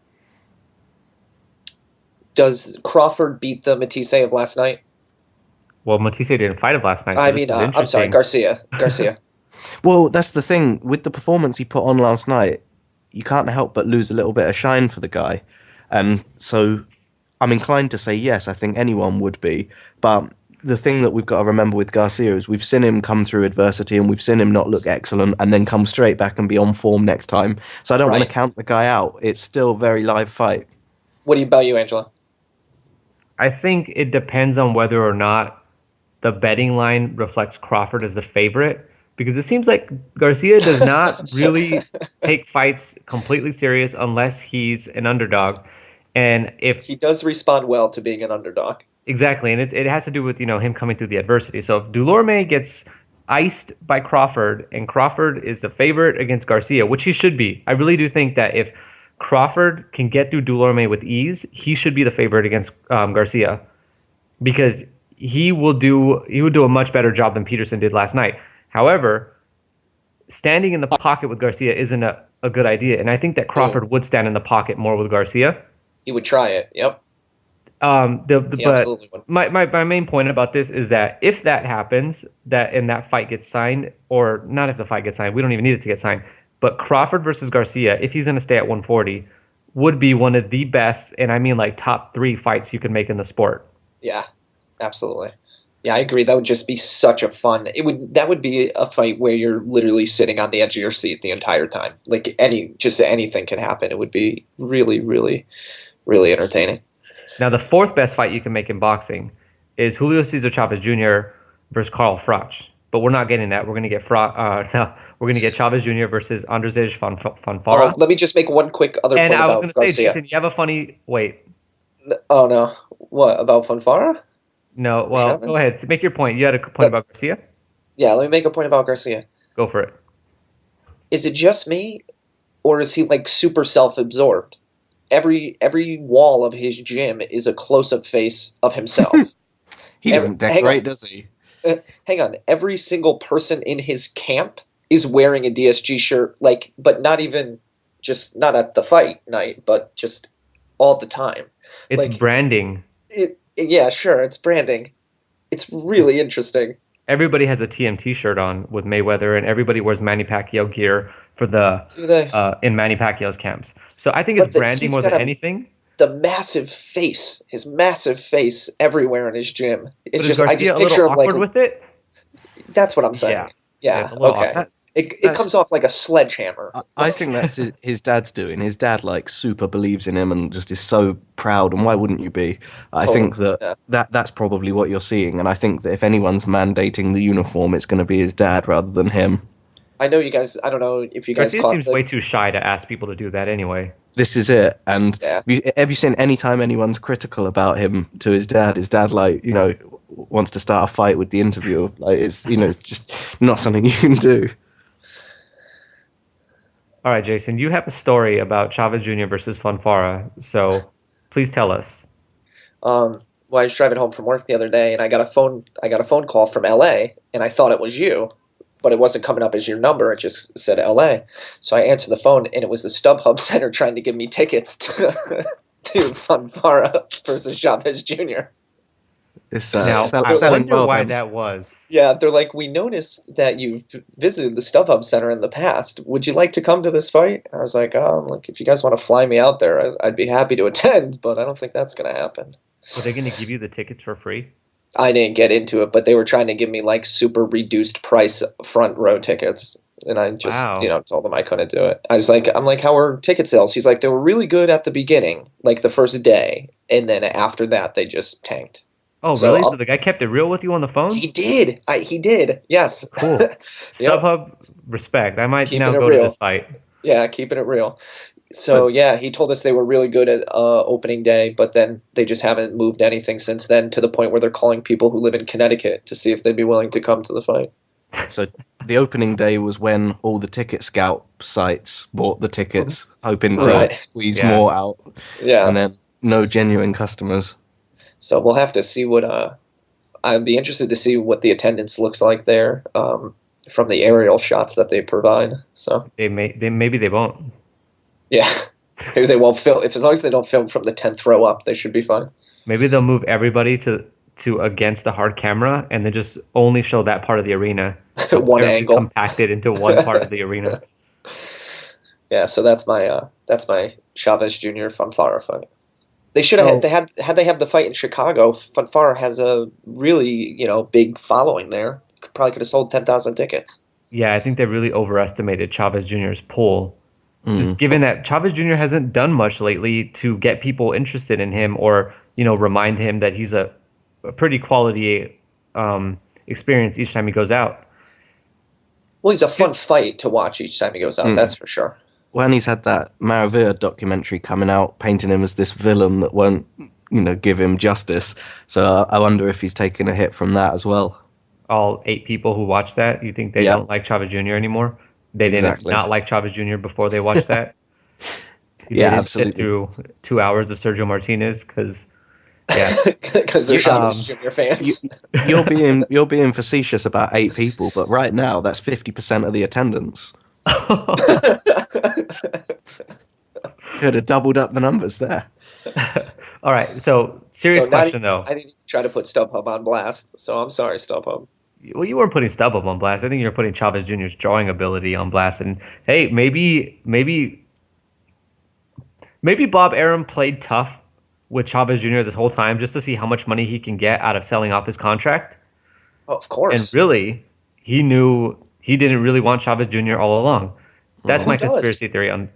Crawford beat the Matthysse of last night? Well, Matthysse didn't fight him last night. So I'm sorry, Garcia. Well, that's the thing. With the performance he put on last night, you can't help but lose a little bit of shine for the guy. And so I'm inclined to say yes, I think anyone would be. But the thing that we've got to remember with Garcia is we've seen him come through adversity and we've seen him not look excellent and then come straight back and be on form next time. So I don't want to count the guy out. It's still a very live fight. What about you, Angela? I think it depends on whether or not the betting line reflects Crawford as the favorite, because it seems like Garcia does not really take fights completely serious unless he's an underdog. And if he does respond well to being an underdog. Exactly, and it has to do with him coming through the adversity. So if Delorme gets iced by Crawford and Crawford is the favorite against Garcia, which he should be, I really do think that if Crawford can get through Delorme with ease, he should be the favorite against Garcia, because he would do a much better job than Peterson did last night. However, standing in the pocket with Garcia isn't a good idea, and I think that Crawford would stand in the pocket more with Garcia. He would try it. Yep. But my main point about this is that if that happens, that fight gets signed, or not if the fight gets signed, we don't even need it to get signed. But Crawford versus Garcia, if he's going to stay at 140, would be one of the best, and I mean like top 3 fights you can make in the sport. Yeah, absolutely. Yeah, I agree. That would just be such a fun. That would be a fight where you're literally sitting on the edge of your seat the entire time. Like anything can happen. It would be really, really, really entertaining. Now, the 4th best fight you can make in boxing is Julio Cesar Chavez Jr. versus Carl Froch. But we're not getting that. We're going to get we're going to get Chavez Jr. versus Andrzej Fanfara. Let me just make one quick other point about Garcia. And I was going to say, Jason, you have a funny... Wait. Oh, no. What, about Fanfara? No, well, Chavez? Go ahead. Make your point. You had a point about Garcia? Yeah, let me make a point about Garcia. Go for it. Is it just me, or is he like super self-absorbed? Every wall of his gym is a close-up face of himself. He doesn't decorate, does he? Hang on. Every single person in his camp is wearing a DSG shirt, like, but not even just not at the fight night, but just all the time. It's like, branding. Yeah, sure, it's branding. It's really interesting. Everybody has a TMT shirt on with Mayweather, and everybody wears Manny Pacquiao gear for in Manny Pacquiao's camps. So I think it's branding more than anything. The massive face, his massive face everywhere in his gym. It's just Garcia I just picture him awkward with it. That's what I'm saying. Yeah. Okay. It comes off like a sledgehammer. I think that's his dad's doing. His dad like super believes in him and just is so proud. And why wouldn't you be? I think that's probably what you're seeing. And I think that if anyone's mandating the uniform, it's going to be his dad rather than him. I know you guys. I don't know if you guys. Garcia seems way too shy to ask people to do that anyway. This is it. And have you seen any time anyone's critical about him to his dad? His dad, like, you know, wants to start a fight with the interviewer. Like, it's just not something you can do. All right, Jason, you have a story about Chavez Jr. versus Fonfara, so please tell us. Well, I was driving home from work the other day, and I got a phone call from LA, and I thought it was you, but it wasn't coming up as your number. It just said LA. So I answered the phone, and it was the StubHub Center trying to give me tickets to Fonfara versus Chavez Jr. It's I wonder why that was. Yeah, they're like, we noticed that you've visited the StubHub Center in the past. Would you like to come to this fight? I was like, if you guys want to fly me out there, I'd be happy to attend, but I don't think that's going to happen. Were they going to give you the tickets for free? I didn't get into it, but they were trying to give me like super reduced price front row tickets. And I just, told them I couldn't do it. I'm like, how were ticket sales? He's like, they were really good at the beginning, like the first day. And then after that, they just tanked. Oh, really? So the guy kept it real with you on the phone? He did. He did. Yes. Cool. StubHub, respect. I might now go to this fight. Yeah, keeping it real. So, he told us they were really good at opening day, but then they just haven't moved anything since then, to the point where they're calling people who live in Connecticut to see if they'd be willing to come to the fight. So the opening day was when all the ticket scout sites bought the tickets, hoping to squeeze more out. Yeah. And then no genuine customers. So we'll have to see what I'd be interested to see what the attendance looks like there from the aerial shots that they provide. So maybe they won't. Yeah, maybe they won't film. As long as they don't film from the 10th row up, they should be fine. Maybe they'll move everybody to against the hard camera and then just only show that part of the arena. So one angle compacted into one part of the arena. Yeah, so that's my Chavez Jr. Fonfara fight. They should have had they have the fight in Chicago. Fonfara has a really big following there. Probably could have sold 10,000 tickets. Yeah, I think they really overestimated Chavez Jr.'s pull. Just given that Chavez Jr. hasn't done much lately to get people interested in him or remind him that he's a pretty quality experience each time he goes out. Well, he's a fun fight to watch each time he goes out. That's for sure. When he's had that Maravilla documentary coming out, painting him as this villain that won't, give him justice. So I wonder if he's taken a hit from that as well. All 8 people who watched that, you think they don't like Chavez Jr. anymore? They didn't not like Chavez Jr. before they watched that? Absolutely. Sit through 2 hours of Sergio Martinez because they're Chavez Jr. fans. You're being facetious about 8 people, but right now that's 50% of the attendance. Could have doubled up the numbers there. All right, so serious question though. I didn't try to put StubHub on blast, so I'm sorry, StubHub. Well, you weren't putting StubHub on blast. I think you were putting Chavez Jr.'s drawing ability on blast. And hey, maybe Bob Arum played tough with Chavez Jr. this whole time just to see how much money he can get out of selling off his contract. Oh, of course. And really, he knew he didn't really want Chavez Jr. all along. That's my conspiracy theory on.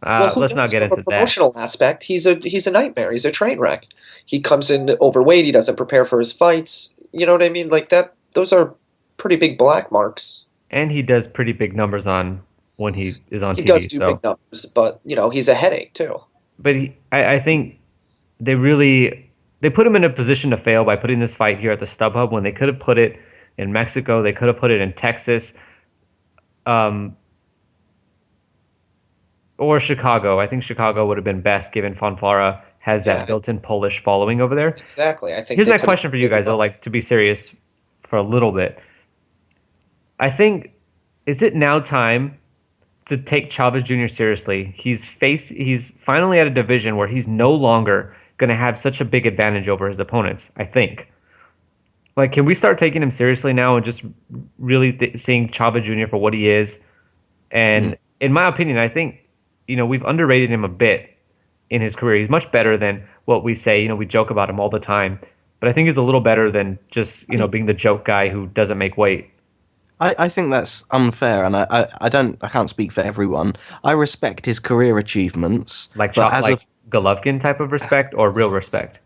Let's not get into that. Promotional aspect, he's a nightmare. He's a train wreck. He comes in overweight. He doesn't prepare for his fights. You know what I mean? Like that. Those are pretty big black marks. And he does pretty big numbers on when he is on TV. He does do big numbers, but he's a headache too. But I think they put him in a position to fail by putting this fight here at the StubHub when they could have put it in Mexico. They could have put it in Texas. Um, or Chicago. I think Chicago would have been best given Fonfara has that Yeah, built-in Polish following over there. exactly. I think Here's they my could have question for you really guys, though, well. like to be serious for a little bit. I think, is it now time to take Chavez Jr. seriously? He's finally at a division where he's no longer going to have such a big advantage over his opponents, I think. Like, can we start taking him seriously now and just really seeing Chavez Jr. for what he is? And in my opinion, I think, we've underrated him a bit in his career. He's much better than what we say. We joke about him all the time. But I think he's a little better than just, being the joke guy who doesn't make weight. I think that's unfair, and I can't speak for everyone. I respect his career achievements, Like but as like of Golovkin type of respect or real respect?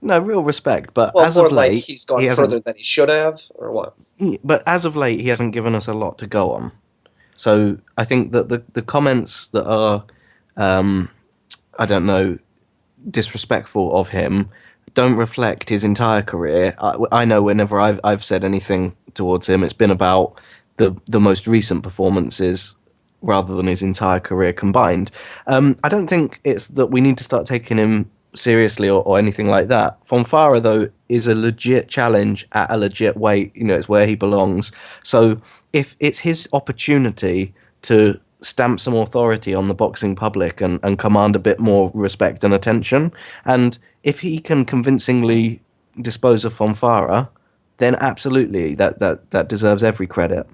no real respect, but Well, as more of like late he's he gone hasn't. further than he should have, or what? But as of late, he hasn't given us a lot to go on. So I think that the comments that are, I don't know, disrespectful of him don't reflect his entire career. I know whenever I've said anything towards him, it's been about the most recent performances rather than his entire career combined. I don't think it's that we need to start taking him seriously or anything like that. Fonfara, though, is a legit challenge at a legit weight. It's where he belongs. So if it's his opportunity to stamp some authority on the boxing public and command a bit more respect and attention, and if he can convincingly dispose of Fonfara, then absolutely that deserves every credit.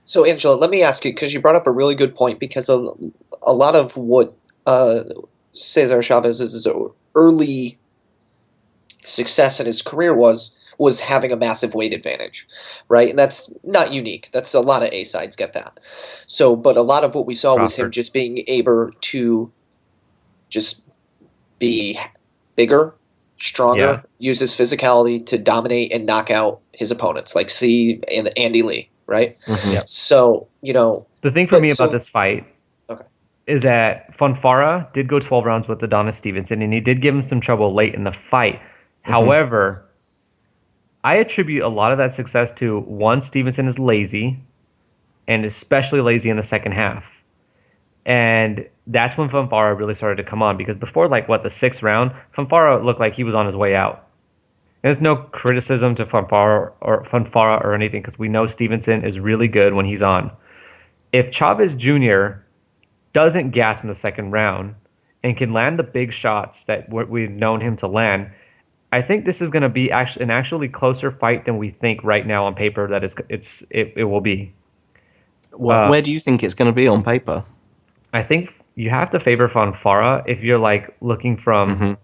So, Angela, let me ask you, because you brought up a really good point, because a lot of what Cesar Chavez's early success in his career was having a massive weight advantage, right? And that's not unique. That's a lot of A-sides get that. So, but a lot of what we saw was him Crawford. just being able to just be bigger, stronger, Yeah. use his physicality to dominate and knock out his opponents, like and Andy Lee, right? Yeah. So, The thing for me about this fight Okay. is that Fonfara did go 12 rounds with Adonis Stevenson, and he did give him some trouble late in the fight. However, I attribute a lot of that success to, one, Stevenson is lazy, and especially lazy in the second half. And that's when Fonfara really started to come on, because before, the sixth round, Fonfara looked like he was on his way out. There's no criticism to Fonfara or anything, because we know Stevenson is really good when he's on. If Chavez Jr. doesn't gas in the second round and can land the big shots that we've known him to land, I think this is going to be an actually closer fight than we think right now on paper that it will be. Where do you think it's going to be on paper? I think you have to favor Fonfara if you're looking from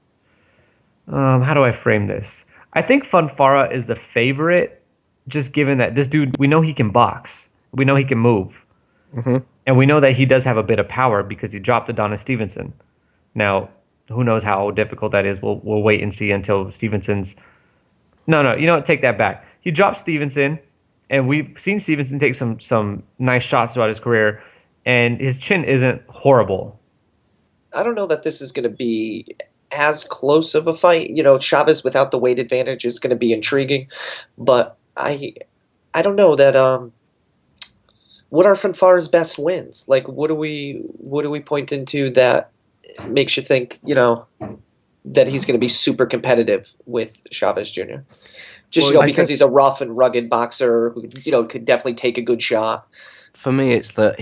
how do I frame this? I think Fonfara is the favorite, just given that this dude, we know he can box, we know he can move, and we know that he does have a bit of power because he dropped Adonis Stevenson. Now, who knows how difficult that is? We'll wait and see until Stevenson's. No, you know what? Take that back. He dropped Stevenson, and we've seen Stevenson take some nice shots throughout his career, and his chin isn't horrible. I don't know that this is going to be as close of a fight. Chavez without the weight advantage is going to be intriguing, but I don't know that. What are Fonfara's best wins? What do we point into that makes you think that he's going to be super competitive with Chavez Jr.? Just because he's a rough and rugged boxer who could definitely take a good shot. For me, it's that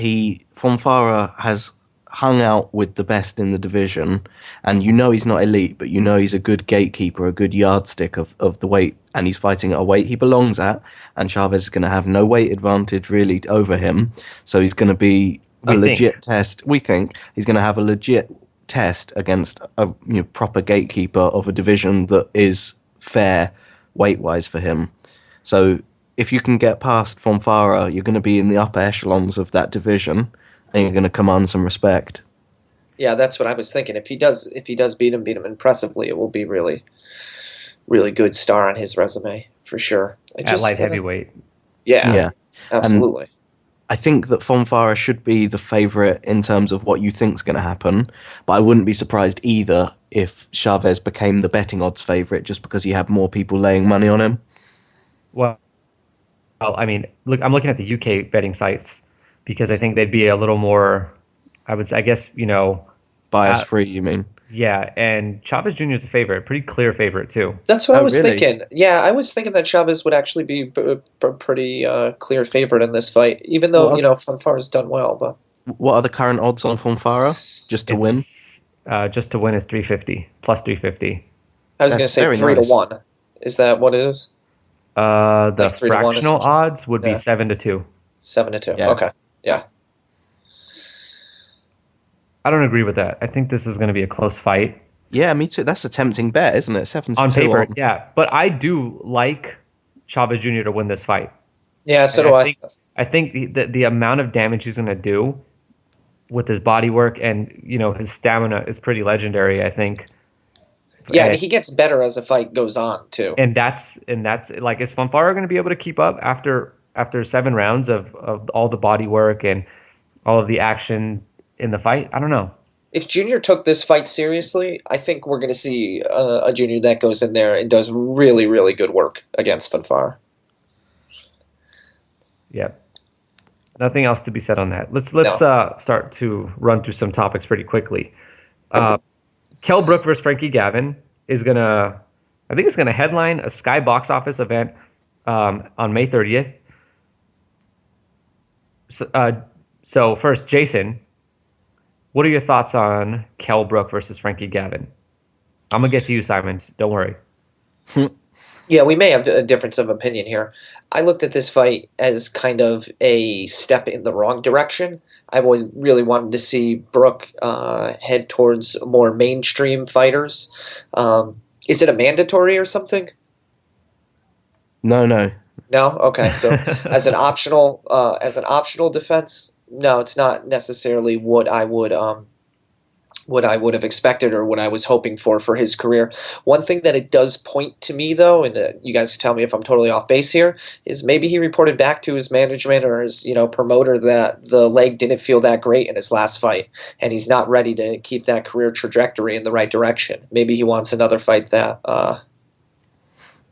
Fonfara has hung out with the best in the division, and he's not elite, but he's a good gatekeeper, a good yardstick of the weight, and he's fighting at a weight he belongs at, and Chavez is going to have no weight advantage really over him, so he's going to be legit test. We think he's going to have a legit test against a proper gatekeeper of a division that is fair weight-wise for him. So if you can get past Fonfara, you're going to be in the upper echelons of that division, and you're going to command some respect. Yeah, that's what I was thinking. If he does beat him impressively, it will be really, really good star on his resume for sure. At light heavyweight. Yeah, absolutely. And I think that Fonfara should be the favourite in terms of what you think's going to happen, but I wouldn't be surprised either if Chavez became the betting odds favourite just because he had more people laying money on him. Well, I mean, look, I'm looking at the UK betting sites because I think they'd be a little more, I guess, Bias free, you mean? yeah. And Chavez Jr. is a favorite, pretty clear favorite too. That's what I was really? thinking. Yeah, I was thinking that Chavez would actually be a pretty clear favorite in this fight, even though, Fonfara's done well. But What are the current odds on Fonfara just to win? Just to win is 350 plus 350. I was going to That's say very 3-1. Is that what it is? The Like 3 to 1 fractional essentially. odds would be Yeah. 7-2. 7-2. Yeah. Okay. Yeah. I don't agree with that. I think this is going to be a close fight. Yeah, me too. That's a tempting bet, isn't it? 7-2 On paper, yeah. But I do like Chavez Jr. to win this fight. Yeah, so And do I. I think the amount of damage he's going to do with his body work and, his stamina is pretty legendary, I think. Yeah, and he gets better as the fight goes on, too. And that's like, is Fonfara going to be able to keep up after 7 rounds of all the body work and all of the action in the fight? I don't know. If Junior took this fight seriously, I think we're going to see a Junior that goes in there and does really, really good work against Fonfara. Yeah. Nothing else to be said on that. Let's start to run through some topics pretty quickly. Kell Brook versus Frankie Gavin is gonna headline a Sky box office event on May 30th. So first, Jason, what are your thoughts on Kell Brook versus Frankie Gavin? I'm gonna get to you, Simons. Don't worry. Yeah, we may have a difference of opinion here. I looked at this fight as kind of a step in the wrong direction. I've always really wanted to see Brook head towards more mainstream fighters. Is it a mandatory or something? No. No? Okay, so as an optional defense, no, it's not necessarily what I would have expected or what I was hoping for his career. One thing that it does point to me, though, and you guys can tell me if I'm totally off base here, is maybe he reported back to his management or his promoter that the leg didn't feel that great in his last fight, and he's not ready to keep that career trajectory in the right direction. Maybe he wants another fight that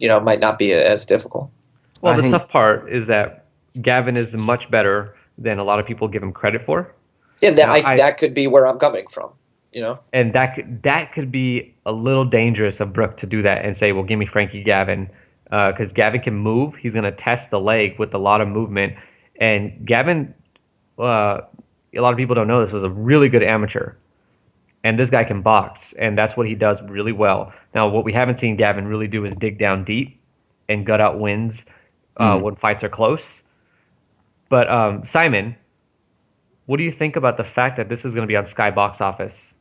might not be as difficult. Well, the tough part is that Gavin is much better than a lot of people give him credit for. Yeah, that could be where I'm coming from. And that could be a little dangerous of Brook to do that and say, well, give me Frankie Gavin, because Gavin can move. He's going to test the leg with a lot of movement. And Gavin, a lot of people don't know this, was a really good amateur. And this guy can box, and that's what he does really well. Now, what we haven't seen Gavin really do is dig down deep and gut out wins when fights are close. But Simon, what do you think about the fact that this is going to be on Sky Box Office?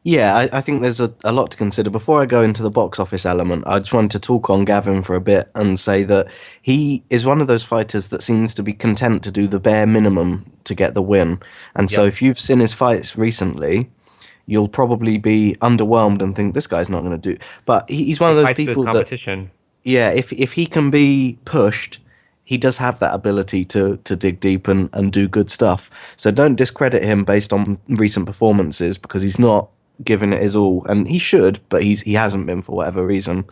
Yeah, I think there's a lot to consider. Before I go into the box office element, I just wanted to talk on Gavin for a bit and say that he is one of those fighters that seems to be content to do the bare minimum to get the win. And so if you've seen his fights recently, you'll probably be underwhelmed and think this guy's not going to do. But he's one of those people that, competition. Yeah, if he can be pushed, he does have that ability to dig deep and do good stuff. So don't discredit him based on recent performances, because he's not given it his all, and he should, but he hasn't been for whatever reason.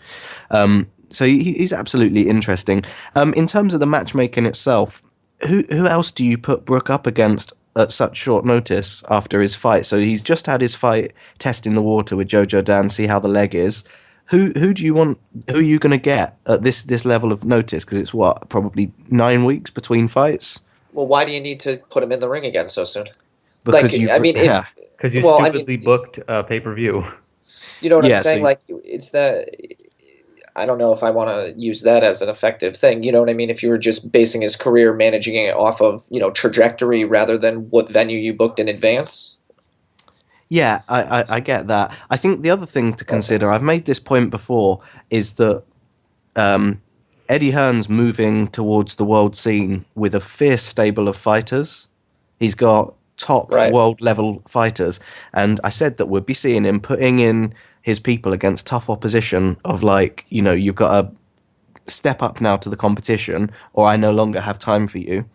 So he's absolutely interesting. In terms of the matchmaking itself, who else do you put Brook up against at such short notice after his fight? So he's just had his fight testing the water with Jojo Dan, see how the leg is. Who do you want? Who are you going to get at this level of notice? Because it's probably 9 weeks between fights. Well, why do you need to put him in the ring again so soon? Because because you stupidly booked pay-per-view. You know what I'm saying? It's the. I don't know if I want to use that as an effective thing. You know what I mean? If you were just basing his career, managing it off of trajectory rather than what venue you booked in advance. Yeah, I get that. I think the other thing to consider, I've made this point before, is that Eddie Hearn's moving towards the world scene with a fierce stable of fighters. He's got top world level fighters, and I said that we'd be seeing him putting in his people against tough opposition of you've got to step up now to the competition, or I no longer have time for you.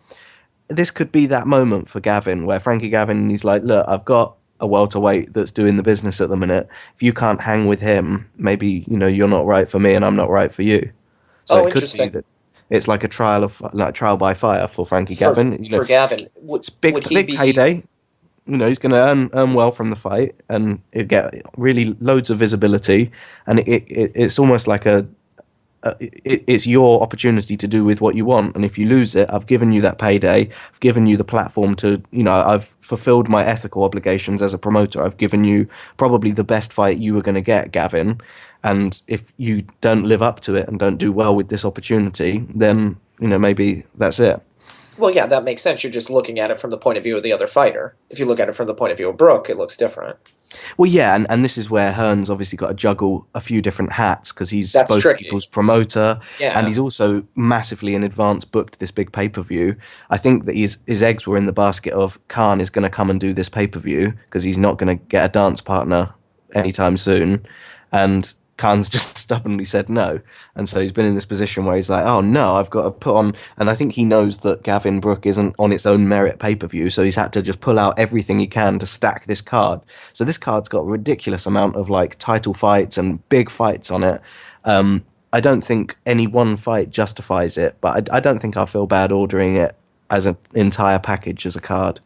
This could be that moment for Gavin where Frankie Gavin, he's like, look, I've got a welterweight that's doing the business at the minute. If you can't hang with him, maybe you're not right for me and I'm not right for you. So it could be that It's like a trial by fire for Frankie Gavin. For Gavin, it's big payday. He's going to earn well from the fight, and it get really loads of visibility, and it's almost like it's your opportunity to do with what you want. And if you lose it, I've given you that payday. I've given you the platform to, I've fulfilled my ethical obligations as a promoter. I've given you probably the best fight you were going to get, Gavin. And if you don't live up to it and don't do well with this opportunity, then, maybe that's it. Well, yeah, that makes sense. You're just looking at it from the point of view of the other fighter. If you look at it from the point of view of Brook, it looks different. Well, yeah, and this is where Hearn's obviously got to juggle a few different hats, because he's both tricky. People's promoter, yeah. And he's also massively in advance booked this big pay-per-view. I think that his eggs were in the basket of Khan is going to come and do this pay-per-view because he's not going to get a dance partner anytime soon, and Khan's just stubbornly said no. And so he's been in this position where he's like, oh no, I've got to put on, and I think he knows that Gavin Brook isn't on its own merit pay-per-view, so he's had to just pull out everything he can to stack this card. So this card's got a ridiculous amount of like title fights and big fights on it. I don't think any one fight justifies it, but I don't think I feel bad ordering it as an entire package as a card.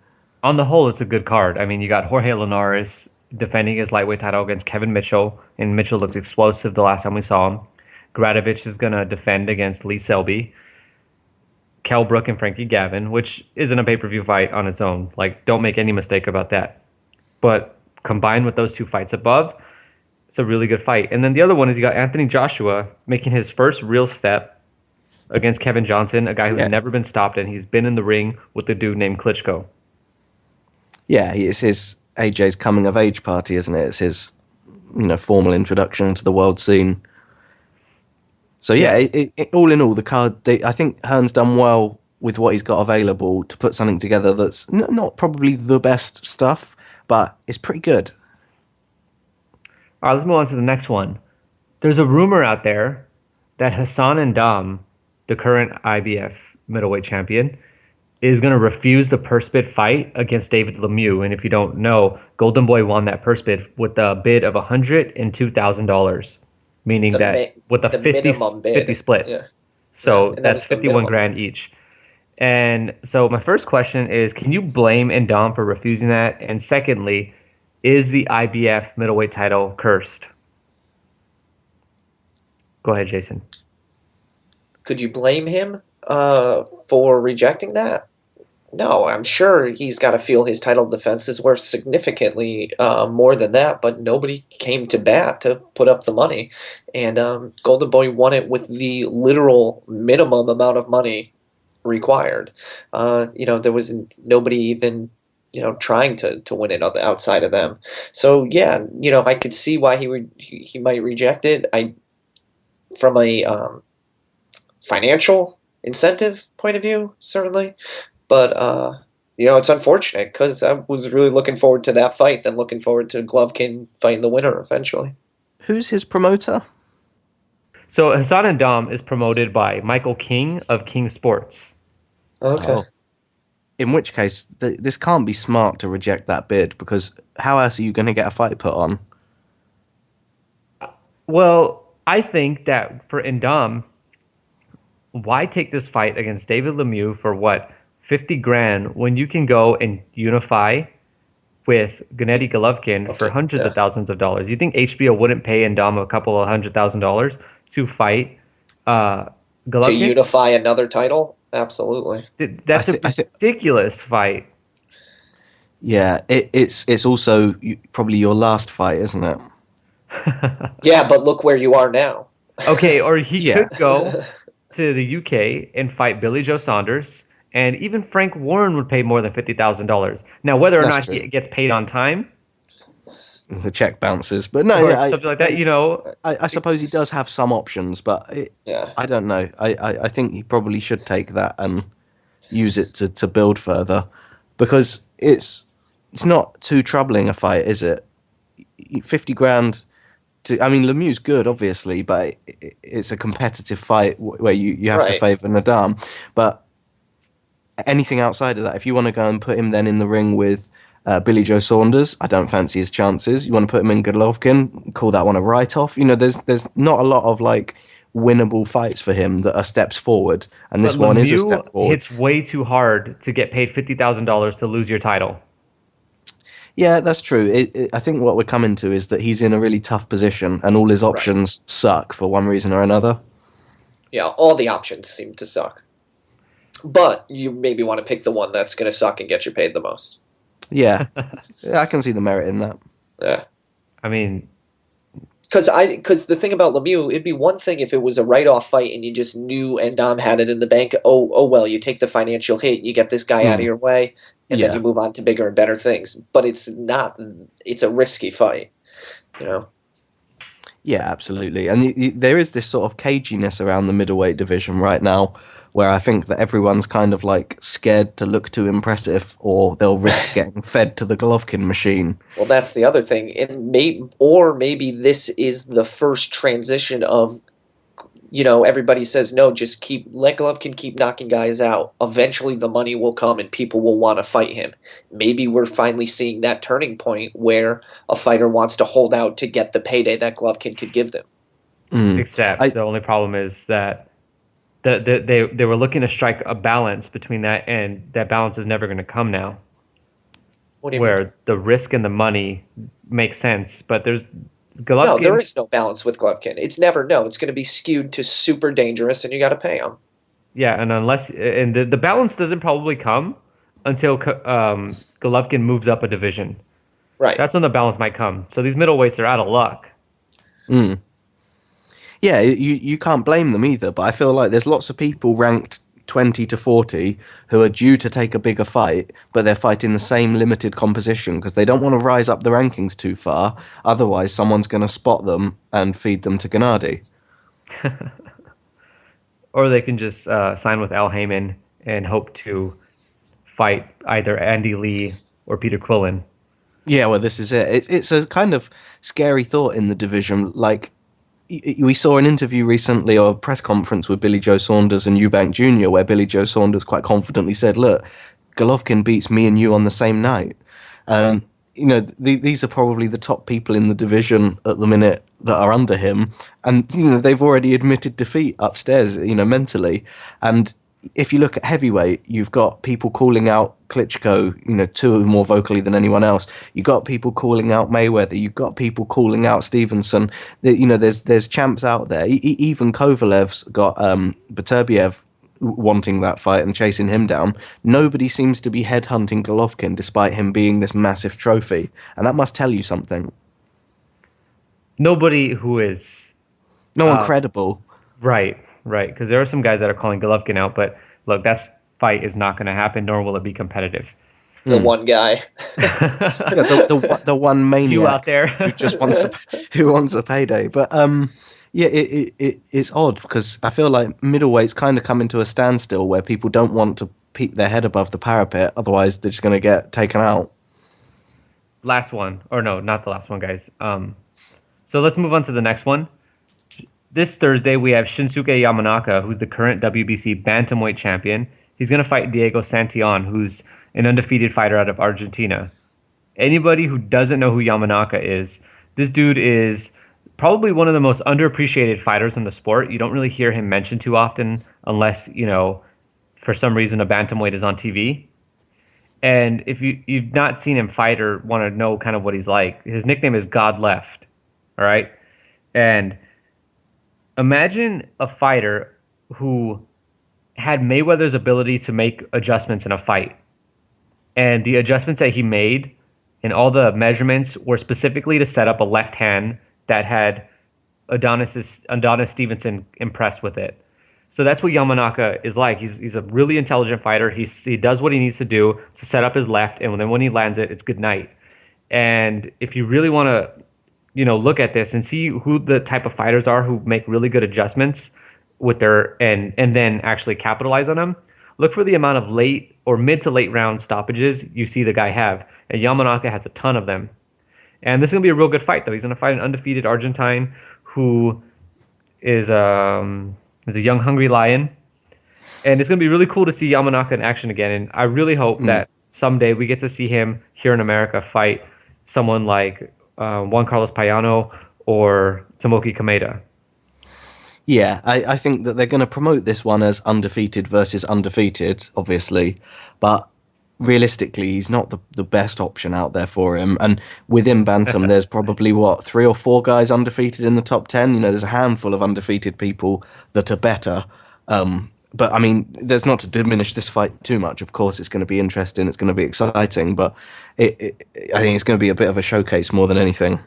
On the whole, it's a good card. I mean, you got Jorge Linares defending his lightweight title against Kevin Mitchell, and Mitchell looked explosive the last time we saw him. Gradovich is going to defend against Lee Selby. Kell Brook and Frankie Gavin, which isn't a pay-per-view fight on its own. Like, don't make any mistake about that. But combined with those two fights above, it's a really good fight. And then the other one is you got Anthony Joshua making his first real step against Kevin Johnson, a guy who's never been stopped, and he's been in the ring with a dude named Klitschko. Yeah, it's his AJ's coming of age party, isn't it? It's his, formal introduction to the world scene. So yeah, all in all, the card. I think Hearn's done well with what he's got available to put something together that's not probably the best stuff, but it's pretty good. All right, let's move on to the next one. There's a rumor out there that Hassan N'Dam, the current IBF middleweight champion, is going to refuse the purse bid fight against David Lemieux. And if you don't know, Golden Boy won that purse bid with a bid of $102,000, meaning with a 50 split. Yeah. So that's 51 grand each. And so my first question is, can you blame N'Dam for refusing that? And secondly, is the IBF middleweight title cursed? Go ahead, Jason. Could you blame him for rejecting that? No, I'm sure he's got to feel his title defense is worth significantly more than that, but nobody came to bat to put up the money. And Golden Boy won it with the literal minimum amount of money required. There was nobody even, trying to win it outside of them. So, yeah, I could see why he might reject it. From a financial incentive point of view, certainly. But, it's unfortunate because I was really looking forward to that fight, then looking forward to Golovkin fighting the winner eventually. Who's his promoter? So Hassan N'Dam is promoted by Michael King of King Sports. Okay. Oh. In which case, this can't be smart to reject that bid, because how else are you going to get a fight put on? Well, I think that for N'Dam, why take this fight against David Lemieux for what? 50 grand when you can go and unify with Gennady Golovkin for hundreds of thousands of dollars. You think HBO wouldn't pay N'Dam a couple of $100,000 to fight Golovkin? To unify another title? Absolutely. That's a ridiculous fight. Yeah, it's also probably your last fight, isn't it? Yeah, but look where you are now. Okay, or he could go to the UK and fight Billy Joe Saunders. And even Frank Warren would pay more than $50,000. Now, whether or not he gets paid on time, the check bounces. But no, something like that, I suppose he does have some options, but I don't know. I think he probably should take that and use it to build further, because it's not too troubling a fight, is it? 50 grand. Lemieux's good, obviously, but it's a competitive fight where you have to favour N'Dam. But anything outside of that, if you want to go and put him then in the ring with Billy Joe Saunders, I don't fancy his chances. You want to put him in Golovkin, call that one a write-off. There's not a lot of winnable fights for him that are steps forward, and this But one is a Lemieux step forward. hits way too hard to get paid $50,000 to lose your title. Yeah, that's true. I think what we're coming to is that he's in a really tough position, and all his options suck for one reason or another. Yeah, all the options seem to suck. But you maybe want to pick the one that's going to suck and get you paid the most. Yeah, I can see the merit in that. Yeah. I mean, Because the thing about Lemieux, it'd be one thing if it was a write-off fight and you just knew Endom had it in the bank. Oh well, you take the financial hit, you get this guy out of your way, and then you move on to bigger and better things. But it's not. It's a risky fight, you know. Yeah, absolutely. And there is this sort of caginess around the middleweight division right now, where I think that everyone's kind of like scared to look too impressive, or they'll risk getting fed to the Golovkin machine. Well, that's the other thing, and maybe this is the first transition of, everybody says no, just let Golovkin keep knocking guys out. Eventually, the money will come, and people will want to fight him. Maybe we're finally seeing that turning point where a fighter wants to hold out to get the payday that Golovkin could give them. Except the only problem is that they were looking to strike a balance between that, and that balance is never going to come now. What do you mean? The risk and the money makes sense, but there's Golovkin. No, there is no balance with Golovkin. It's never It's going to be skewed to super dangerous, and you got to pay him. Yeah, and the balance doesn't probably come until Golovkin moves up a division. Right. That's when the balance might come. So these middleweights are out of luck. Yeah, you can't blame them either, but I feel like there's lots of people ranked 20 to 40 who are due to take a bigger fight, but they're fighting the same limited composition because they don't want to rise up the rankings too far. Otherwise, someone's going to spot them and feed them to Gennady. Or they can just sign with Al Heyman and hope to fight either Andy Lee or Peter Quillin. Yeah, well, this is it. It's a kind of scary thought in the division. Like, we saw an interview recently or a press conference with Billy Joe Saunders and Eubank Jr. where Billy Joe Saunders quite confidently said, look, Golovkin beats me and you on the same night. These are probably the top people in the division at the minute that are under him. And, they've already admitted defeat upstairs, mentally. And if you look at heavyweight, you've got people calling out Klitschko, two more vocally than anyone else. You've got people calling out Mayweather. You've got people calling out Stevenson. There's champs out there. Even Kovalev's got Beterbiev wanting that fight and chasing him down. Nobody seems to be headhunting Golovkin despite him being this massive trophy. And that must tell you something. Nobody who is... No one credible. Right. Because there are some guys that are calling Golovkin out, but look, that fight is not going to happen, nor will it be competitive. The one guy. the one maniac you out there who just wants a payday. But it's odd because I feel like middleweights kind of come into a standstill where people don't want to peep their head above the parapet, otherwise they're just going to get taken out. Last one, or no, not the last one, guys. So let's move on to the next one. This Thursday, we have Shinsuke Yamanaka, who's the current WBC bantamweight champion. He's going to fight Diego Santillan, who's an undefeated fighter out of Argentina. Anybody who doesn't know who Yamanaka is, this dude is probably one of the most underappreciated fighters in the sport. You don't really hear him mentioned too often unless, for some reason a bantamweight is on TV. And if you've not seen him fight or want to know kind of what he's like, his nickname is God Left. All right? And imagine a fighter who had Mayweather's ability to make adjustments in a fight. And the adjustments that he made and all the measurements were specifically to set up a left hand that had Adonis Stevenson impressed with it. So that's what Yamanaka is like. He's a really intelligent fighter. He does what he needs to do to set up his left, and then when he lands it, it's good night. And if you really want to look at this and see who the type of fighters are who make really good adjustments with their and then actually capitalize on them. Look for the amount of late or mid to late round stoppages you see the guy have. And Yamanaka has a ton of them. And this is going to be a real good fight, though. He's going to fight an undefeated Argentine who is a young, hungry lion. And it's going to be really cool to see Yamanaka in action again. And I really hope that someday we get to see him here in America fight someone like Juan Carlos Payano or Tomoki Kameda. Yeah, I think that they're going to promote this one as undefeated versus undefeated, obviously, but realistically, he's not the best option out there for him. And within Bantam, there's probably, 3 or 4 guys undefeated in the top 10. You know, there's a handful of undefeated people that are better. But, I mean, there's not to diminish this fight too much. Of course, it's going to be interesting, it's going to be exciting, but I think it's going to be a bit of a showcase more than anything.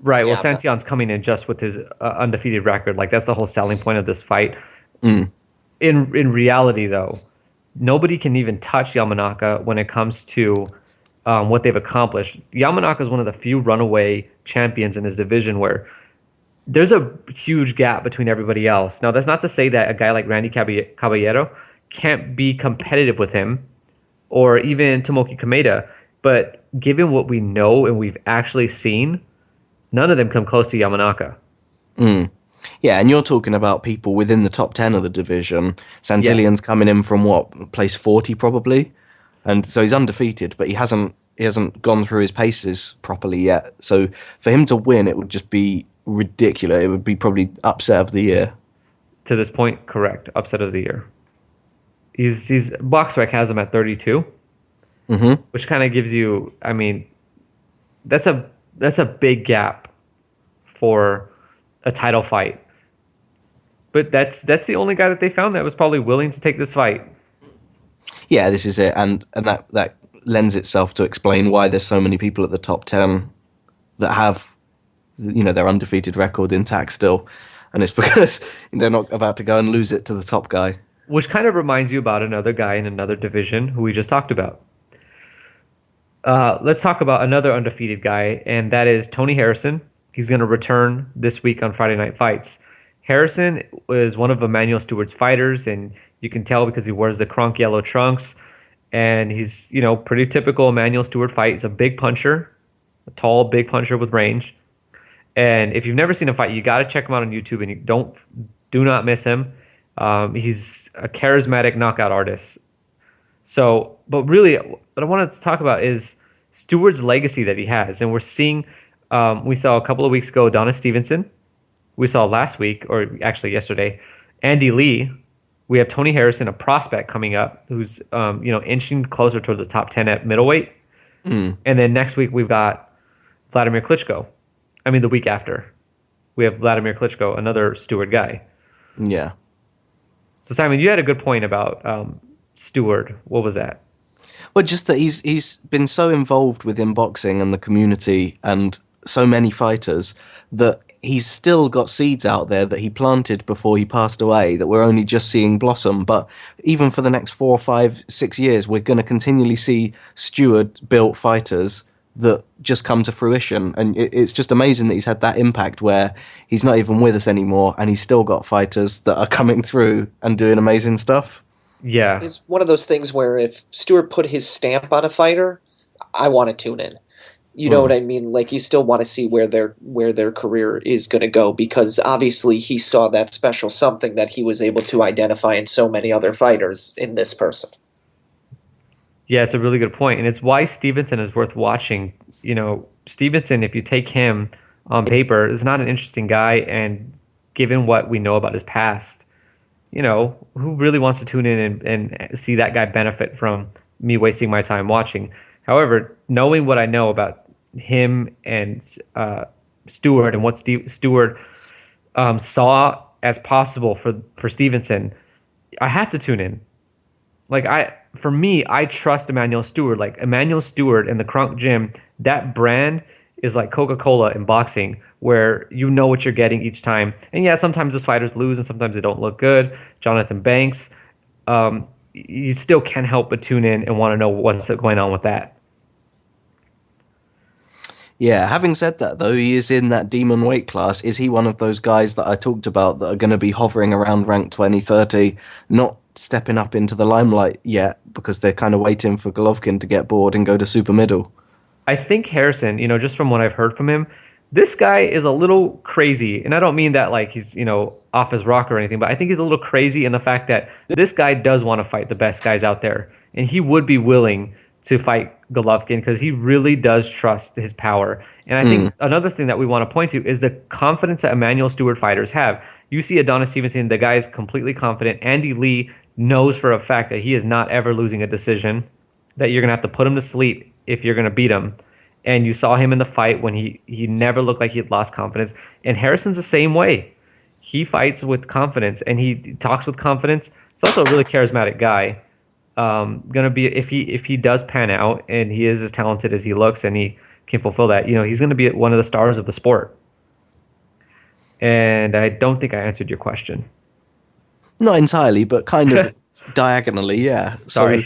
Right. Well, Yeah, Santillan's coming in just with his undefeated record. Like, that's the whole selling point of this fight. In reality, though, nobody can even touch Yamanaka when it comes to what they've accomplished. Yamanaka is one of the few runaway champions in his division where there's a huge gap between everybody else. Now, that's not to say that a guy like Randy Caballero can't be competitive with him, or even Tomoki Kameda. But given what we know and we've actually seen, none of them come close to Yamanaka. Yeah, and you're talking about people within the top 10 of the division. Santillan's coming in from place 40 probably, and so he's undefeated, but he hasn't gone through his paces properly yet. So for him to win, it would just be ridiculous. It would be probably upset of the year. To this point, correct. Upset of the year. He's BoxRec has him at 32, which kind of gives you. I mean, that's a big gap for a title fight. But that's the only guy that they found that was probably willing to take this fight. Yeah, this is it, and that lends itself to explain why there's so many people at the top 10 that have, their undefeated record intact still, and it's because they're not about to go and lose it to the top guy. Which kind of reminds you about another guy in another division who we just talked about. Let's talk about another undefeated guy, and that is Tony Harrison. He's going to return this week on Friday Night Fights. Harrison is one of Emmanuel Stewart's fighters, and you can tell because he wears the Kronk yellow trunks, and he's, pretty typical Emmanuel Stewart fight. He's a big puncher, a tall, big puncher with range. And if you've never seen him fight, you got to check him out on YouTube, and do not miss him. He's a charismatic knockout artist. So, but really, what I wanted to talk about is Stewart's legacy that he has, and we're seeing. We saw a couple of weeks ago Donna Stevenson. We saw last week, or actually yesterday, Andy Lee. We have Tony Harrison, a prospect coming up, who's inching closer toward the top 10 at middleweight. And then next week we've got Vladimir Klitschko. I mean, the week after we have Vladimir Klitschko, another Stewart guy. Yeah. So Simon, you had a good point about Stewart. What was that? Well, just that he's been so involved within boxing and the community and so many fighters that he's still got seeds out there that he planted before he passed away that we're only just seeing blossom. But even for the next 4, 5, 6 years, we're going to continually see Stewart-built fighters that just come to fruition. And it's just amazing that he's had that impact where he's not even with us anymore and he's still got fighters that are coming through and doing amazing stuff. Yeah. It's one of those things where if Stewart put his stamp on a fighter, I want to tune in. You know what I mean? Like, you still want to see where their career is going to go, because obviously he saw that special something that he was able to identify in so many other fighters in this person. Yeah, it's a really good point, and it's why Stevenson is worth watching. Stevenson, if you take him on paper, is not an interesting guy, and given what we know about his past, who really wants to tune in and see that guy benefit from me wasting my time watching? However, knowing what I know about him and Stewart and what Stewart saw as possible for Stevenson, I have to tune in. For me, I trust Emmanuel Stewart. Like, Emmanuel Stewart and the Kronk Gym, that brand is like Coca-Cola in boxing, where you know what you're getting each time. And yeah, sometimes those fighters lose and sometimes they don't look good. Jonathan Banks, you still can't help but tune in and want to know what's going on with that. Yeah, having said that, though, he is in that demon weight class. Is he one of those guys that I talked about that are going to be hovering around rank 20, 30, not stepping up into the limelight yet because they're kind of waiting for Golovkin to get bored and go to super middle? I think Harrison, just from what I've heard from him, this guy is a little crazy. And I don't mean that like he's, off his rocker or anything, but I think he's a little crazy in the fact that this guy does want to fight the best guys out there. And he would be willing to fight Golovkin because he really does trust his power. And I think another thing that we want to point to is the confidence that Emmanuel Stewart fighters have. You see Adonis Stevenson, the guy is completely confident. Andy Lee knows for a fact that he is not ever losing a decision, that you're going to have to put him to sleep if you're going to beat him. And you saw him in the fight when he never looked like he had lost confidence. And Harrison's the same way. He fights with confidence and he talks with confidence. He's also a really charismatic guy. Gonna be if he does pan out and he is as talented as he looks and he can fulfill that, he's gonna be one of the stars of the sport. And I don't think I answered your question. Not entirely, but kind of diagonally, yeah. Sorry.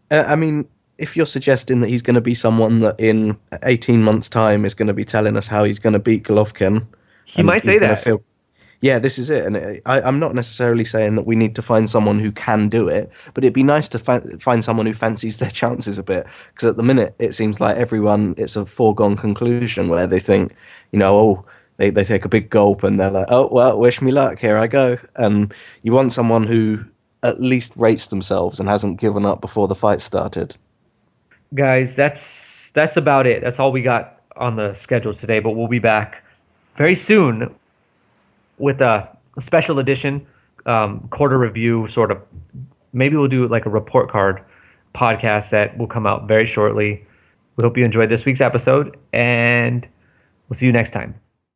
So, I mean, if you're suggesting that he's going to be someone that in 18 months' time is going to be telling us how he's going to beat Golovkin, he might say that. Yeah, this is it. And I'm not necessarily saying that we need to find someone who can do it, but it'd be nice to find someone who fancies their chances a bit. Because at the minute, it seems like it's a foregone conclusion where they think, they take a big gulp and they're like, oh, well, wish me luck, here I go. And you want someone who at least rates themselves and hasn't given up before the fight started. Guys, that's about it. That's all we got on the schedule today, but we'll be back very soon with a special edition quarter review sort of. Maybe we'll do like a report card podcast that will come out very shortly. We hope you enjoyed this week's episode, and we'll see you next time.